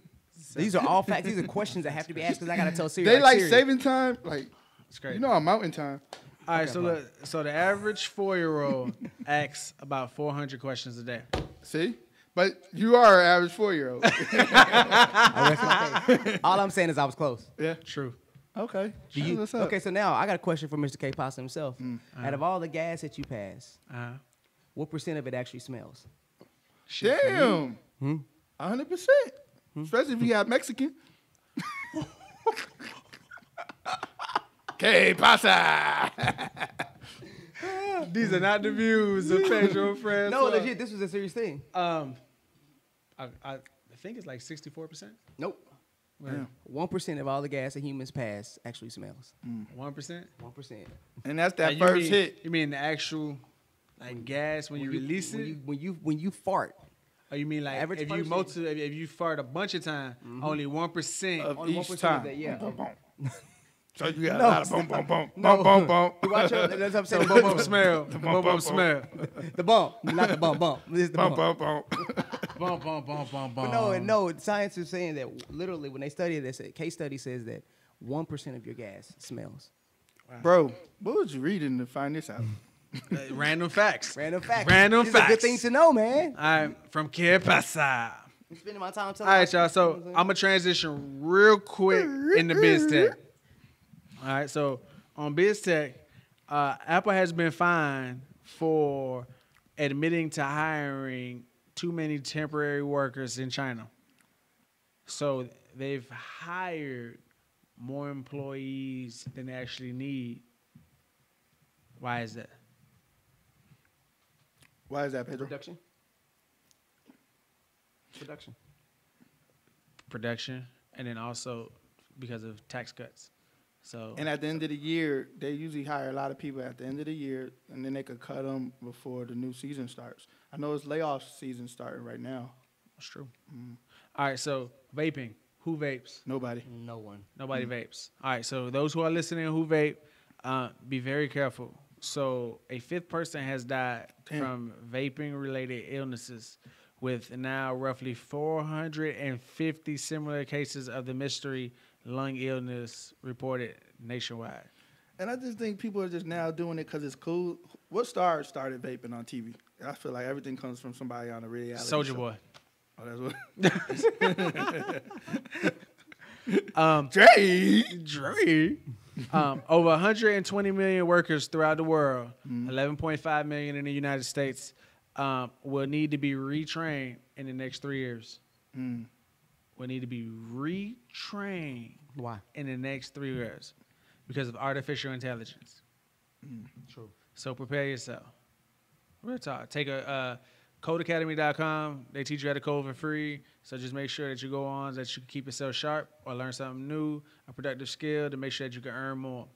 These are all facts. These are questions that have to be asked because I gotta tell Siri. They like Siri, saving time. Like, It's crazy. you know, on mountain time. All right, so look, so the average 4-year-old asks about 400 questions a day. See? But you are an average 4-year-old. I rest my case. All I'm saying is I was close. Yeah. True. Okay. Do you, What's up? okay, so now I got a question for Mr. K. Pasta himself. Out of all the gas that you pass, what % of it actually smells? Shit for me. Damn. 100%. Especially if you got Mexican. Que pasa? These are not the views of Pedro Francois. No, legit, this was a serious thing. I think it's like 64%. Nope. Yeah. 1% of all the gas that humans pass actually smells. 1%. 1%. And that's that You first mean- hit. You mean the actual like gas when you release it? When you fart. Or you mean like average if you person- if you fart a bunch of time, only 1% Of Only each 1% of time. that, yeah. Boom, boom, boom. So you got No, a lot of boom, boom, boom, No. boom, boom, boom. Watch out. That's what I'm saying. bump bump smell. The bump bump smell. The bump, not the bump bump. This is the Bump, bump. bump, bump. Bump bump bump bump bump. But no, science is saying that literally when they study this, a case study says that 1% of your gas smells. Bro, what was you reading to find this out? Random facts. Random facts. Random These are facts. good things to know, man. I'm from Que Pasa. I'm spending my time All telling right, y'all. So I'm gonna transition real quick into biz tech. All right, so on biz tech, Apple has been fined for admitting to hiring too many temporary workers in China. So they've hired more employees than they actually need. Why is that? Why is that, Pedro? production. Production, and then also because of tax cuts. So And at the end of the year, they usually hire a lot of people at the end of the year, and then they could cut them before the new season starts. I know it's layoff season starting right now. that's true. All right, so vaping. Who vapes? Nobody. No one. Nobody vapes. All right, so those who are listening who vape, be very careful. So a 5th person has died from vaping-related illnesses, with now roughly 450 similar cases of the mystery lung illness reported nationwide. And I just think people are just now doing it because it's cool. What star started vaping on TV? I feel like everything comes from somebody on a reality Soldier show. Boy. Oh, that's what. Dre. Over 120 million workers throughout the world, 11.5 million in the United States, will need to be retrained in the next 3 years. Will need to be retrained. Why? In the next 3 years because of artificial intelligence. True. So prepare yourself. Real talk. Take a codeacademy.com. They teach you how to code for free. So just make sure that you go on, that you can keep yourself sharp or learn something new, a productive skill to make sure that you can earn more.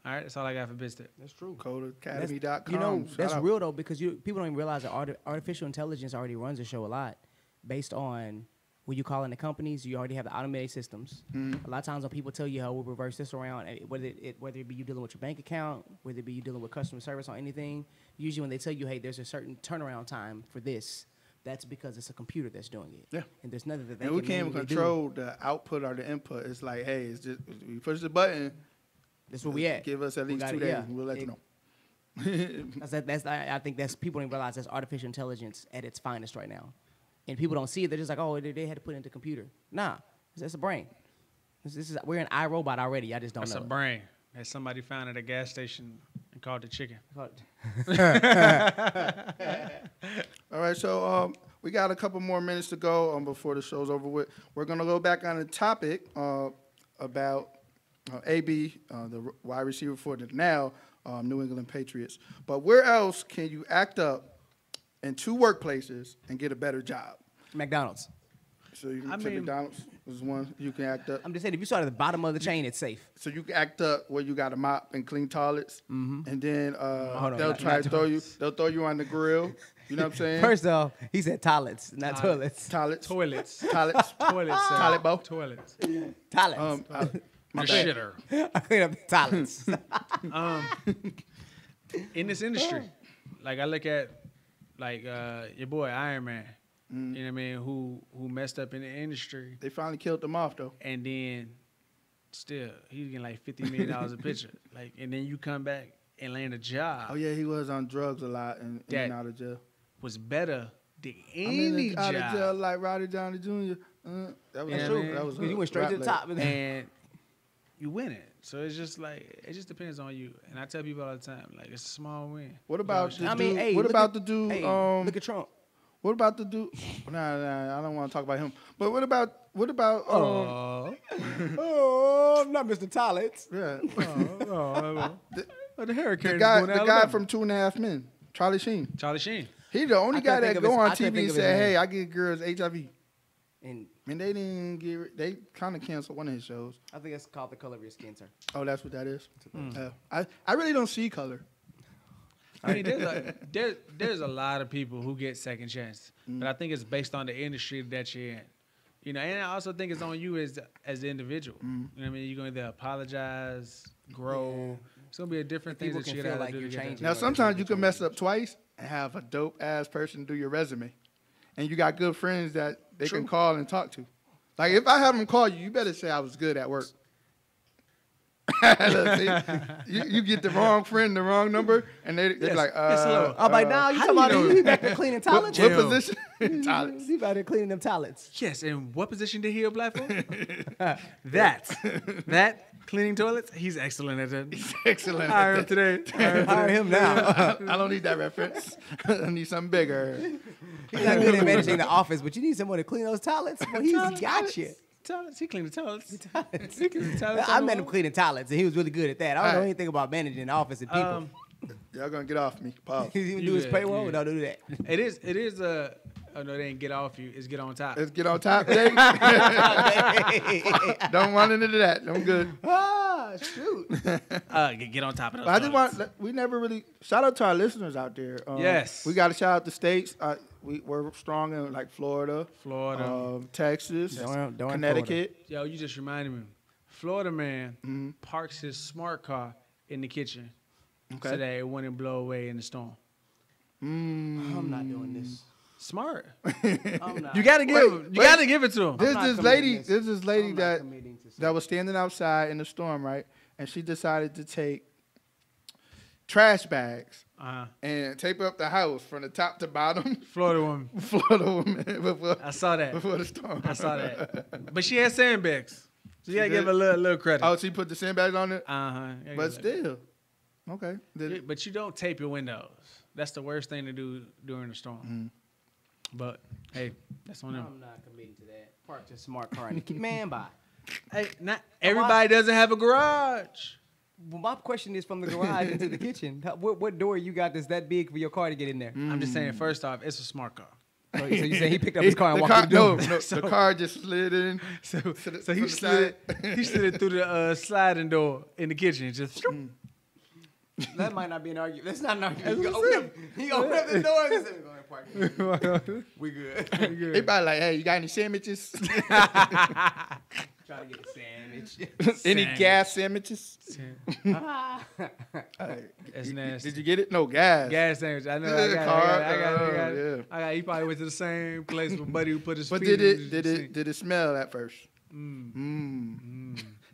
All right, that's all I got for BizTech. That's true. Codeacademy.com. You know, Shout that's out. real though because people don't even realize that artificial intelligence already runs the show a lot based on when you call in the companies, you already have the automated systems. A lot of times when people tell you how we'll reverse this around, whether it be you dealing with your bank account, whether it be you dealing with customer service or anything, usually when they tell you, hey, there's a certain turnaround time for this, that's because it's a computer that's doing it. Yeah. And there's nothing that they And we can can't even manually control the output or the input. It's like, hey, it's just you push the button. That's where we at. Give us at We least got 2 it, days. yeah. We'll let you know. I think that's people don't realize that's artificial intelligence at its finest right now, and people don't see it. They're just like, oh, they had to put it into computer. Nah, it's a brain. We're an iRobot already. I just don't That's know. a brain that somebody found at a gas station and called it chicken. All right, so we got a couple more minutes to go before the show's over with. We're gonna go back on the topic about AB, the wide receiver for the now New England Patriots. But where else can you act up in 2 workplaces and get a better job? McDonald's. So you can say McDonald's is one you can act up. I'm just saying, if you start at the bottom of the chain, it's safe. So you can act up where you got to mop and clean toilets, and then on, they'll not try to throw you. toilets. They'll throw you on the grill. You know what I'm saying? First off, he said toilets, not toilets. Toilets. Toilets. Toilets. Toilets. sir. Toilet bowl. Toilets. Toilets. My The bad. shitter. I clean up the toilets. In this industry, like I look at, like your boy Iron Man. You know what I mean? Who messed up in the industry, They finally killed them off though. and then still he's getting like $50 million a picture. Like, and then you come back and land a job. Oh yeah, he was on drugs a lot and in and out of jail. Was better than I'm any in out of jail job. like Roddy Downey Jr. That was Yeah, true. man. That was You went straight to the top. And you win it. So it's just like, it just depends on you. And I tell people all the time, like, it's a small win. What about the I mean, dude? hey, What look about at- the dude? Hey, look at Trump. What about the dude? Nah, I don't want to talk about him. But what about? Oh, not Mr. Toilets. Yeah, The hurricane the is guy, going to the guy Alabama. from 2.5 Men, Charlie Sheen. Charlie Sheen. He the only I guy couldn't think that of go his- on I couldn't TV think and of his say, name. "Hey, I get girls HIV," And and they didn't get. They kind of canceled one of his shows. I think it's called The Color of Your Skin, sir. Oh, that's what that is. I really don't see color. I mean, there's a lot of people who get second chances, but I think it's based on the industry that you're in. You know, and I also think it's on you as the individual. You know what I mean? You're going to either apologize, grow. It's going to be a different thing People that can you feel got to like do you're to get changing. there. Now, sometimes you can mess up twice and have a dope ass person do your resume, and you got good friends that they can call and talk to. Like if I have them call you, you better say I was good at work. Look, see, you get the wrong friend, the wrong number, and they're like, hello. I'm like, now you talking about he back there cleaning toilets? what position? Toilets. He back there cleaning them toilets. Yes, and what position did he apply for? that cleaning toilets. He's excellent at that. He's excellent. Hire him today. Hire him now. I don't need that reference. I need something bigger. He's not good at managing the office, but you need someone to clean those toilets. Well, he's got you. Toilets. He cleaned the toilets. He cleaned the toilets. I met him cleaning toilets, and he was really good at that. I don't know anything about managing the office and people. Y'all gonna get off me. Pause. He's even do his good, payroll. you Don't do that. It is a. Oh no, they ain't get off you. It's get on top. Let's get on top. Don't run into that. I'm good. Ah, shoot. Get on top of those. But I just toilets. we never really shout out to our listeners out there. Yes. we got to shout out the states. We're strong in like Florida, Texas, Darn Connecticut. Yo, you just reminded me. Florida man parks his smart car in the kitchen so that it wouldn't blow away in the storm. I'm not doing this. Smart. I'm not. You gotta give it to him. There's not this committing lady. this. There's this lady I'm not that committing to that was standing outside in the storm, right? And she decided to take trash bags and tape up the house from the top to bottom. Florida woman. Florida woman. Before, I saw that. before the storm. I saw that. But she had sandbags. So you gotta give her a little credit. Oh, she put the sandbags on it. Uh-huh. But still, okay. But you don't tape your windows. That's the worst thing to do during the storm. But hey, that's on them. I'm not committing to that. Park a smart car in the kitchen. Man, bye. Hey, not everybody doesn't have a garage. Well, my question is from the garage into the kitchen. What door you got that's that big for your car to get in there? I'm just saying, first off, it's a smart car. So you say he picked up his car and The walked car, through the door? the car just slid in. So he from the slid it through the sliding door in the kitchen. Just That might not be an argument. That's not an argument. That's He what open I'm up the door and say, "Go ahead, park." We good. They probably like, hey, you got any sandwiches? Trying to get a sandwich. Any gas sandwiches? That's nasty. Did you get it? No, gas. Gas sandwich. I know. I got. He probably went to the same place with Buddy who put his. But feet did it smell at first?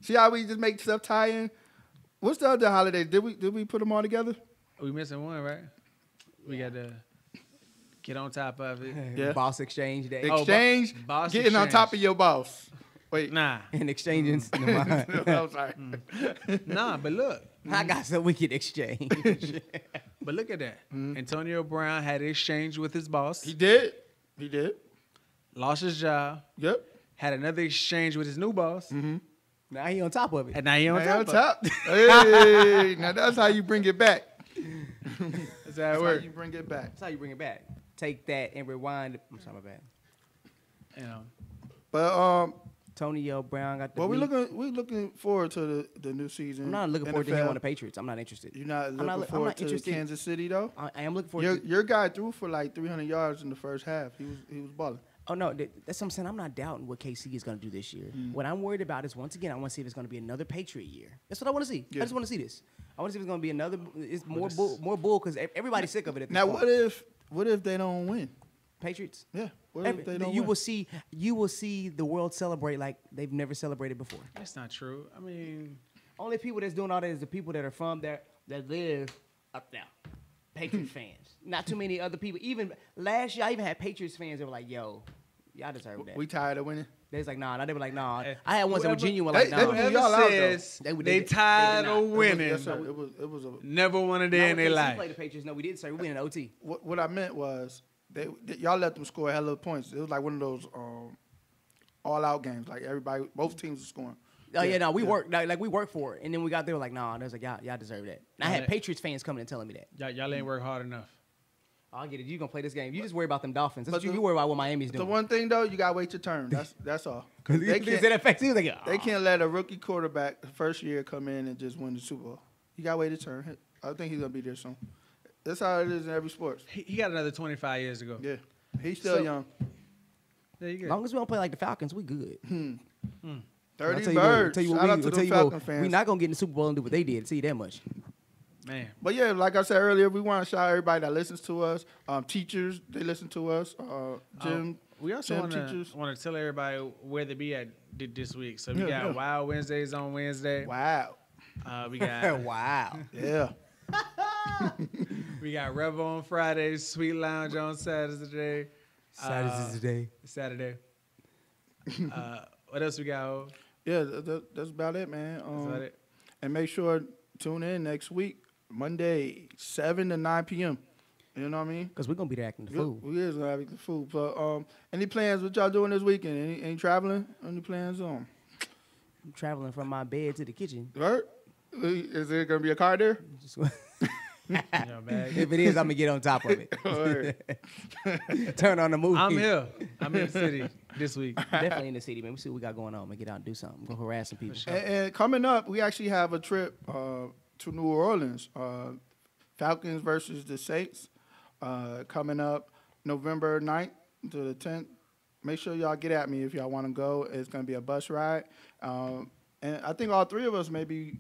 See how we just make stuff tie in? What's the other holidays? Did we put them all together? We missing one, right? We got to get on top of it. Yeah. Boss exchange day. Exchange. boss Getting on exchange. top of your boss. Wait. Nah. And exchanging. I'm sorry. Nah, but look. I got some wicked exchange. But look at that. Antonio Brown had an exchange with his boss. He did. Lost his job. Yep. Had another exchange with his new boss. Now he on top of it. And now he on top of it. Hey, now that's how you bring it back. That's how it works. You bring it back. That's how you bring it back. Take that and rewind it. I'm sorry, my bad. You know. But Antonio Brown got the. well, we looking forward to the new season. I'm not looking forward to him on the Patriots. I'm not interested. You're not looking I'm forward to interested. Kansas City though. I am looking forward. Your guy threw for like 300 yards in the first half. He was balling. Oh no, that's what I'm saying. I'm not doubting what KC is going to do this year. What I'm worried about is once again, I want to see if it's going to be another Patriot year. That's what I want to see. Yeah. I just want to see this. I want to see if it's going to be another. It's more bull because everybody's sick of it. At this Now point. what if they don't win? Patriots? Yeah. What if they don't you win? will see the world celebrate like they've never celebrated before. That's not true. I mean, only people that's doing all that is the people that are from there that live up there. Patriots fans. Not too many other people. Even last year, I even had Patriots fans that were like, "Yo, y'all deserve that." We tired of winning. They was like, "Nah." They were like, "Nah." I had ones that were genuine, like, "Nah." whoever says they tired of winning, Yes, sir. It was a never won a day in their life. Play the Patriots. No, we did, sir. We win in OT. What I meant was y'all let them score a hell of points. It was like one of those all-out games. Like both teams were scoring. Oh yeah, no, we worked like we worked for it, and then we got there like, "Nah." They was like, "Y'all deserve that." And I had Patriots fans coming and telling me that. Y'all ain't work hard enough. Oh, I get it. You gonna play this game. You just worry about them Dolphins. That's what you worry about what Miami's doing. The one thing though, you gotta wait your turn. That's all. They can't let a rookie quarterback the first year come in and just win the Super Bowl. You gotta wait his turn. I think he's gonna be there soon. That's how it is in every sport. He got another 25 years to go. Yeah, he's still young. There you go. As long as we don't play like the Falcons, we good. 30 birds. Shout out to the Falcon fans. We're not gonna get in the Super Bowl and do what they did. Tell you that much. Man. But yeah, like I said earlier, we want to shout out everybody that listens to us. Teachers, they listen to us. Gym. We also want to tell everybody where they be at this week. So we got Wild Wednesdays on Wednesday. Wow. We got wow. Yeah. We got Revel on Friday, Sweet Lounge on Saturday. Saturday. What else we got? Yeah, that's about it, man. That's about it. And make sure tune in next week, Monday, 7 to 9 p.m. You know what I mean? Because we're going to be there acting the fool. We is going to act the fool. But any plans? What y'all doing this weekend? Any traveling? Any plans on? I'm traveling from my bed to the kitchen. Right? Is there going to be a car there? If it is, I'm going to get on top of it. Turn on the movie. I'm here. I'm in the city this week. Definitely in the city, man. We see what we got going on. Man, get out and do something. Go harass some people. And coming up, we actually have a trip to New Orleans. Falcons versus the Saints coming up November 9th to the 10th. Make sure y'all get at me if y'all want to go. It's going to be a bus ride. And I think all three of us may be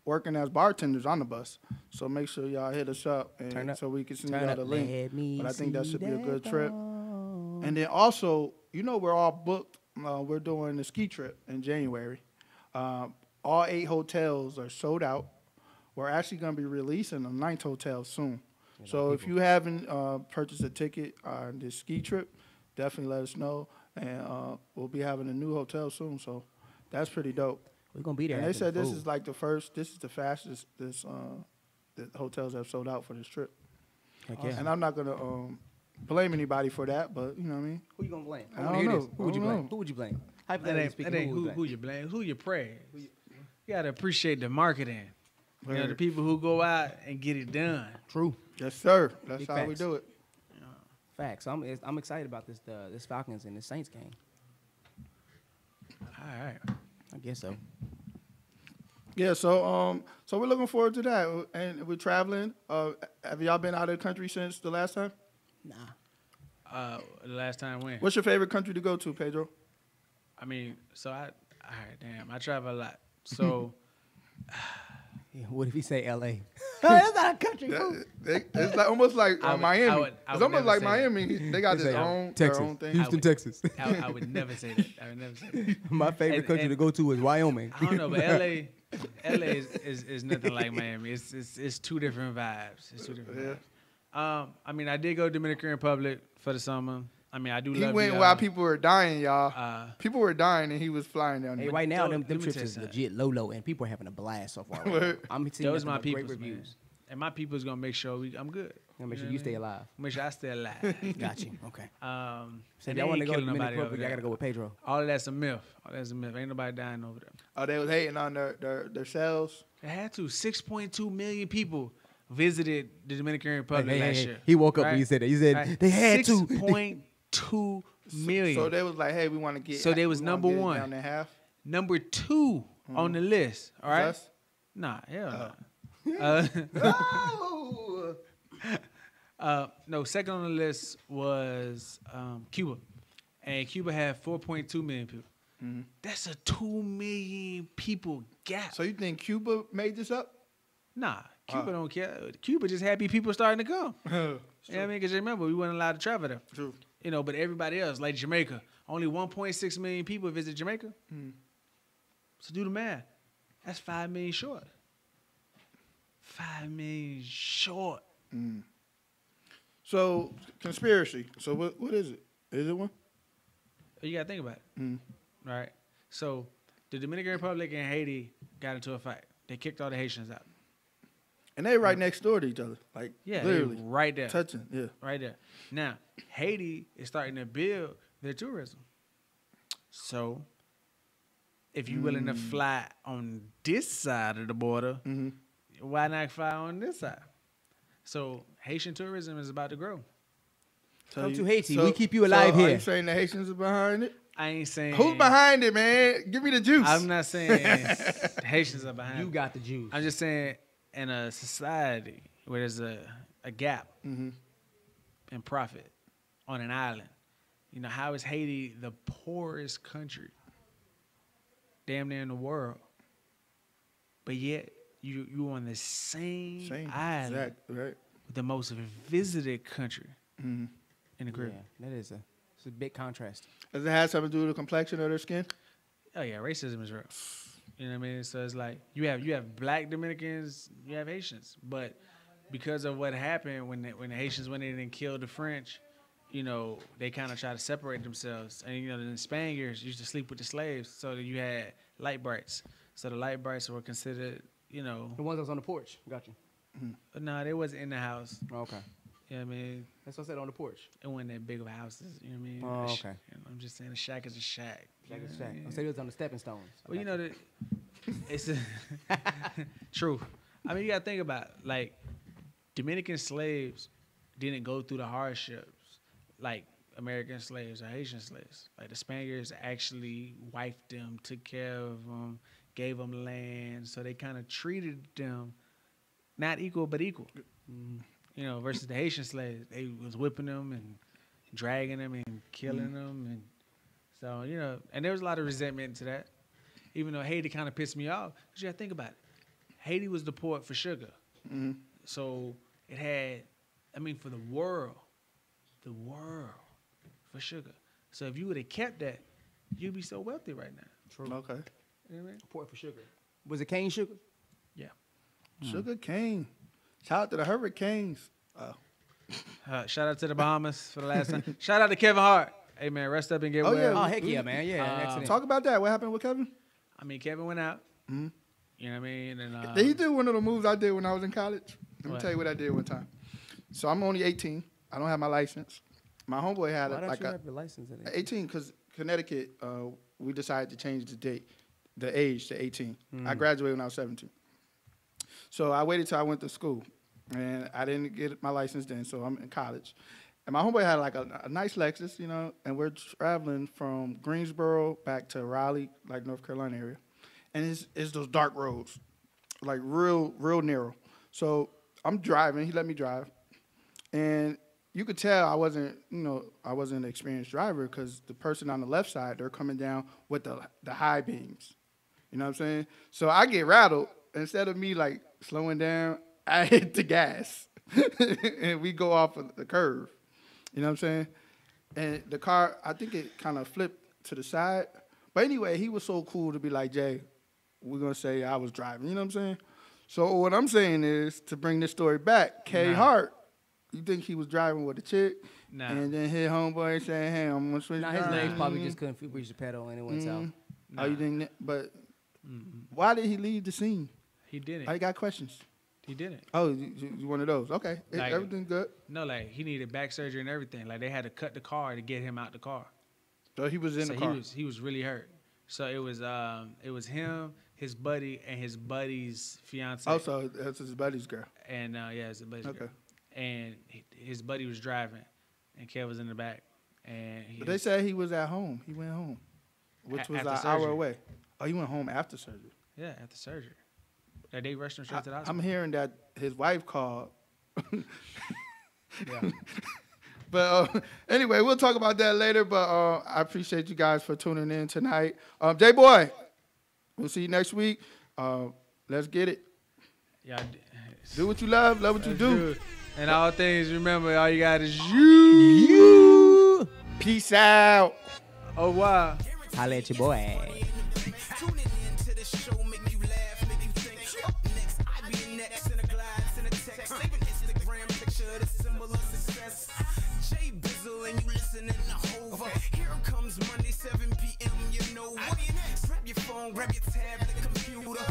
working as bartenders on the bus. So make sure y'all hit us up, so we can send y'all the link. But I think that should be a good trip. And then also, we're all booked. We're doing the ski trip in January. All 8 hotels are sold out. We're actually going to be releasing the 9th hotel soon. So if you haven't purchased a ticket on this ski trip, definitely let us know. And we'll be having a new hotel soon. So that's pretty dope. We're going to be there. And they said this is like the fastest the hotels have sold out for this trip. Okay. And I'm not going to blame anybody for that, but you know what I mean? Who you going to blame? I don't know. Who would you blame? Who would you blame? Hypothetically That ain't who you blame. Who you pray. You got to appreciate the marketing. The people who go out and get it done. True. Yes, sir. That's Big how facts. we do it. Facts. I'm excited about this Falcons and this Saints game. All right. I guess so. Yeah, so we're looking forward to that, and we're traveling. Have y'all been out of the country since the last time? The last time when? What's your favorite country to go to, Pedro? I mean, so all right, damn, I travel a lot. So Yeah, what if he say L.A.? That's not a country. fool. It's like almost like Miami. I It's would almost never like say Miami. They got He their say, own Texas, thing. Houston, Texas. I would never say that. I would never say that. My favorite country to go to is Wyoming. I don't know, but LA is nothing like Miami. It's two different vibes. It's two different vibes. I mean, I did go to Dominican Republic for the summer. I mean, I do He love went the, while people were dying, y'all. People were dying, and he was flying down Hey, there. right now, Let them me trips tell you is something. legit low, and people are having a blast so far. Word. I'm seeing Those nothing my but great people's, reviews. man. And my people's gonna make sure I'm good. Gonna make sure you stay alive. Make sure I stay alive. Got you. Okay. So So if they y'all want ain't to go to killing Dominican nobody over Republic, y'all there. gotta go with Pedro. All of that's a myth. All that's a myth. Ain't nobody dying over there. Oh, they was hating on their cells. They had to. 6.2 million people visited the Dominican Republic last year. He woke up right? and he said that. He said Right? they had to. 6.2 million. So they was like, hey, we want to get. So they was we wanna number get it one. down to half. Number 2 on the list. All right. Us? Nah, hell Oh. no. No, second on the list was Cuba, and Cuba had 4.2 million people. That's a 2 million people gap. So you think Cuba made this up? Nah, Cuba don't care. Cuba just happy people starting to come. You know what I mean? Because remember, we weren't allowed to travel there. True. You know, but everybody else, like Jamaica, only 1.6 million people visit Jamaica. So do the math. That's 5 million short. 5 million short. So conspiracy. So what is it? Is it one? You gotta think about it. Right? So the Dominican Republic and Haiti got into a fight. They kicked all the Haitians out. And they right next door to each other. Like Yeah, they literally right there. touching. Yeah. Right there. Now, Haiti is starting to build their tourism. So if you're willing to fly on this side of the border, why not fly on this side? So Haitian tourism is about to grow. Come to Haiti. We keep you alive here. Are you saying the Haitians are behind it? I ain't saying Who's behind it, man? Give me the juice. I'm not saying the Haitians are behind You it. got the juice. I'm just saying in a society where there's a gap in profit on an island, you know, how is Haiti the poorest country damn near in the world? But yet you on the same island Exactly, right. with the most visited country in the Yeah, Caribbean. that is it's a big contrast. Does it have something to do with the complexion of their skin? Oh yeah, racism is real. You know what I mean? So it's like you have black Dominicans, you have Haitians, but because of what happened when the Haitians went in and killed the French, you know, they kind of try to separate themselves. And you know, the Spaniards used to sleep with the slaves, so that you had light brights. So the light brights were considered, you know, The ones that was on the porch. Got you. no, they wasn't in the house. Okay. You know what I mean? That's what I said on the porch. It wasn't that big of houses. You know what I mean? Oh, A okay. you know, I'm just saying a shack is a shack. Shack You is know what I shack. mean? I said it was on the stepping stones. Well, you know that it's true. I mean, you gotta think about it. Like Dominican slaves didn't go through the hardships like American slaves or Haitian slaves. Like the Spaniards actually wifed them, took care of them, gave them land, so they kind of treated them not equal but equal. You know, versus the Haitian slaves, they was whipping them and dragging them and killing them, and so you know, and there was a lot of resentment to that. Even though Haiti kind of pissed me off, because you got to think about it. Haiti was the port for sugar, so it had, I mean, for the world for sugar. So if you would have kept that, you'd be so wealthy right now. True. Okay. You know what I mean? Port for sugar. Was it cane sugar? Yeah. Sugar cane. Shout out to the Hurricanes. Shout out to the Bahamas for the last time. Shout out to Kevin Hart. Hey man, rest up and get well. yeah. Oh, heck yeah, man. Yeah, an accident. Talk about that. What happened with Kevin? I mean, Kevin went out. You know what I mean? And Did he do one of the moves I did when I was in college? Let me What? tell you what I did one time. So I'm only 18. I don't have my license. My homeboy had Why don't like you a have your license at 18 because Connecticut, we decided to change the age to 18. I graduated when I was 17. So I waited till I went to school, and I didn't get my license then, so I'm in college. And my homeboy had like a nice Lexus, you know, and we're traveling from Greensboro back to Raleigh, like North Carolina area. and it's those dark roads, like real narrow. So I'm driving. He let me drive, and you could tell I wasn't an experienced driver because the person on the left side, they're coming down with the high beams. You know what I'm saying? So I get rattled. Instead of me like slowing down, I hit the gas, and we go off of the curve. You know what I'm saying? And the car, I think it kind of flipped to the side. But anyway, he was so cool to be like, Jay, we're going to say I was driving. You know what I'm saying? So what I'm saying is, to bring this story back, K Hart, you think he was driving with a chick? Nah. And then hit homeboy saying, hey, I'm going to switch. Nah, his legs probably just couldn't reach the pedal and it went south. Oh, you think that? But why did he leave the scene? He didn't. I got questions. He didn't. Oh, you one of those. Okay. Like, everything good? No, like, he needed back surgery and everything. Like, they had to cut the car to get him out the car. So he was in the car. He was really hurt. So it was him, his buddy, and his buddy's fiance. Oh, so that's his buddy's girl. And yeah, it's his buddy's girl. Okay. And his buddy was driving, and Kev was in the back. And But they said he was at home. He went home, which was an hour away. Oh, he went home after surgery. Yeah, after surgery. Like, they rushed him straight to the hospital. I'm hearing that his wife called. Yeah. But anyway, we'll talk about that later. But I appreciate you guys for tuning in tonight. J-Boy, we'll see you next week. Let's get it. Yeah. Do what you love what you do. And all things, remember, all you got is you. Peace out. Oh, wow. Holla at your boy. Tuning in to the show, make you laugh, make you think. Up next, I be next in a glides in a text. Save an Instagram picture, the symbol of success. Jay Bizzle and you listening to Hova. Here comes Monday, 7 p.m. You know what? Grab your phone, grab your tablet, computer.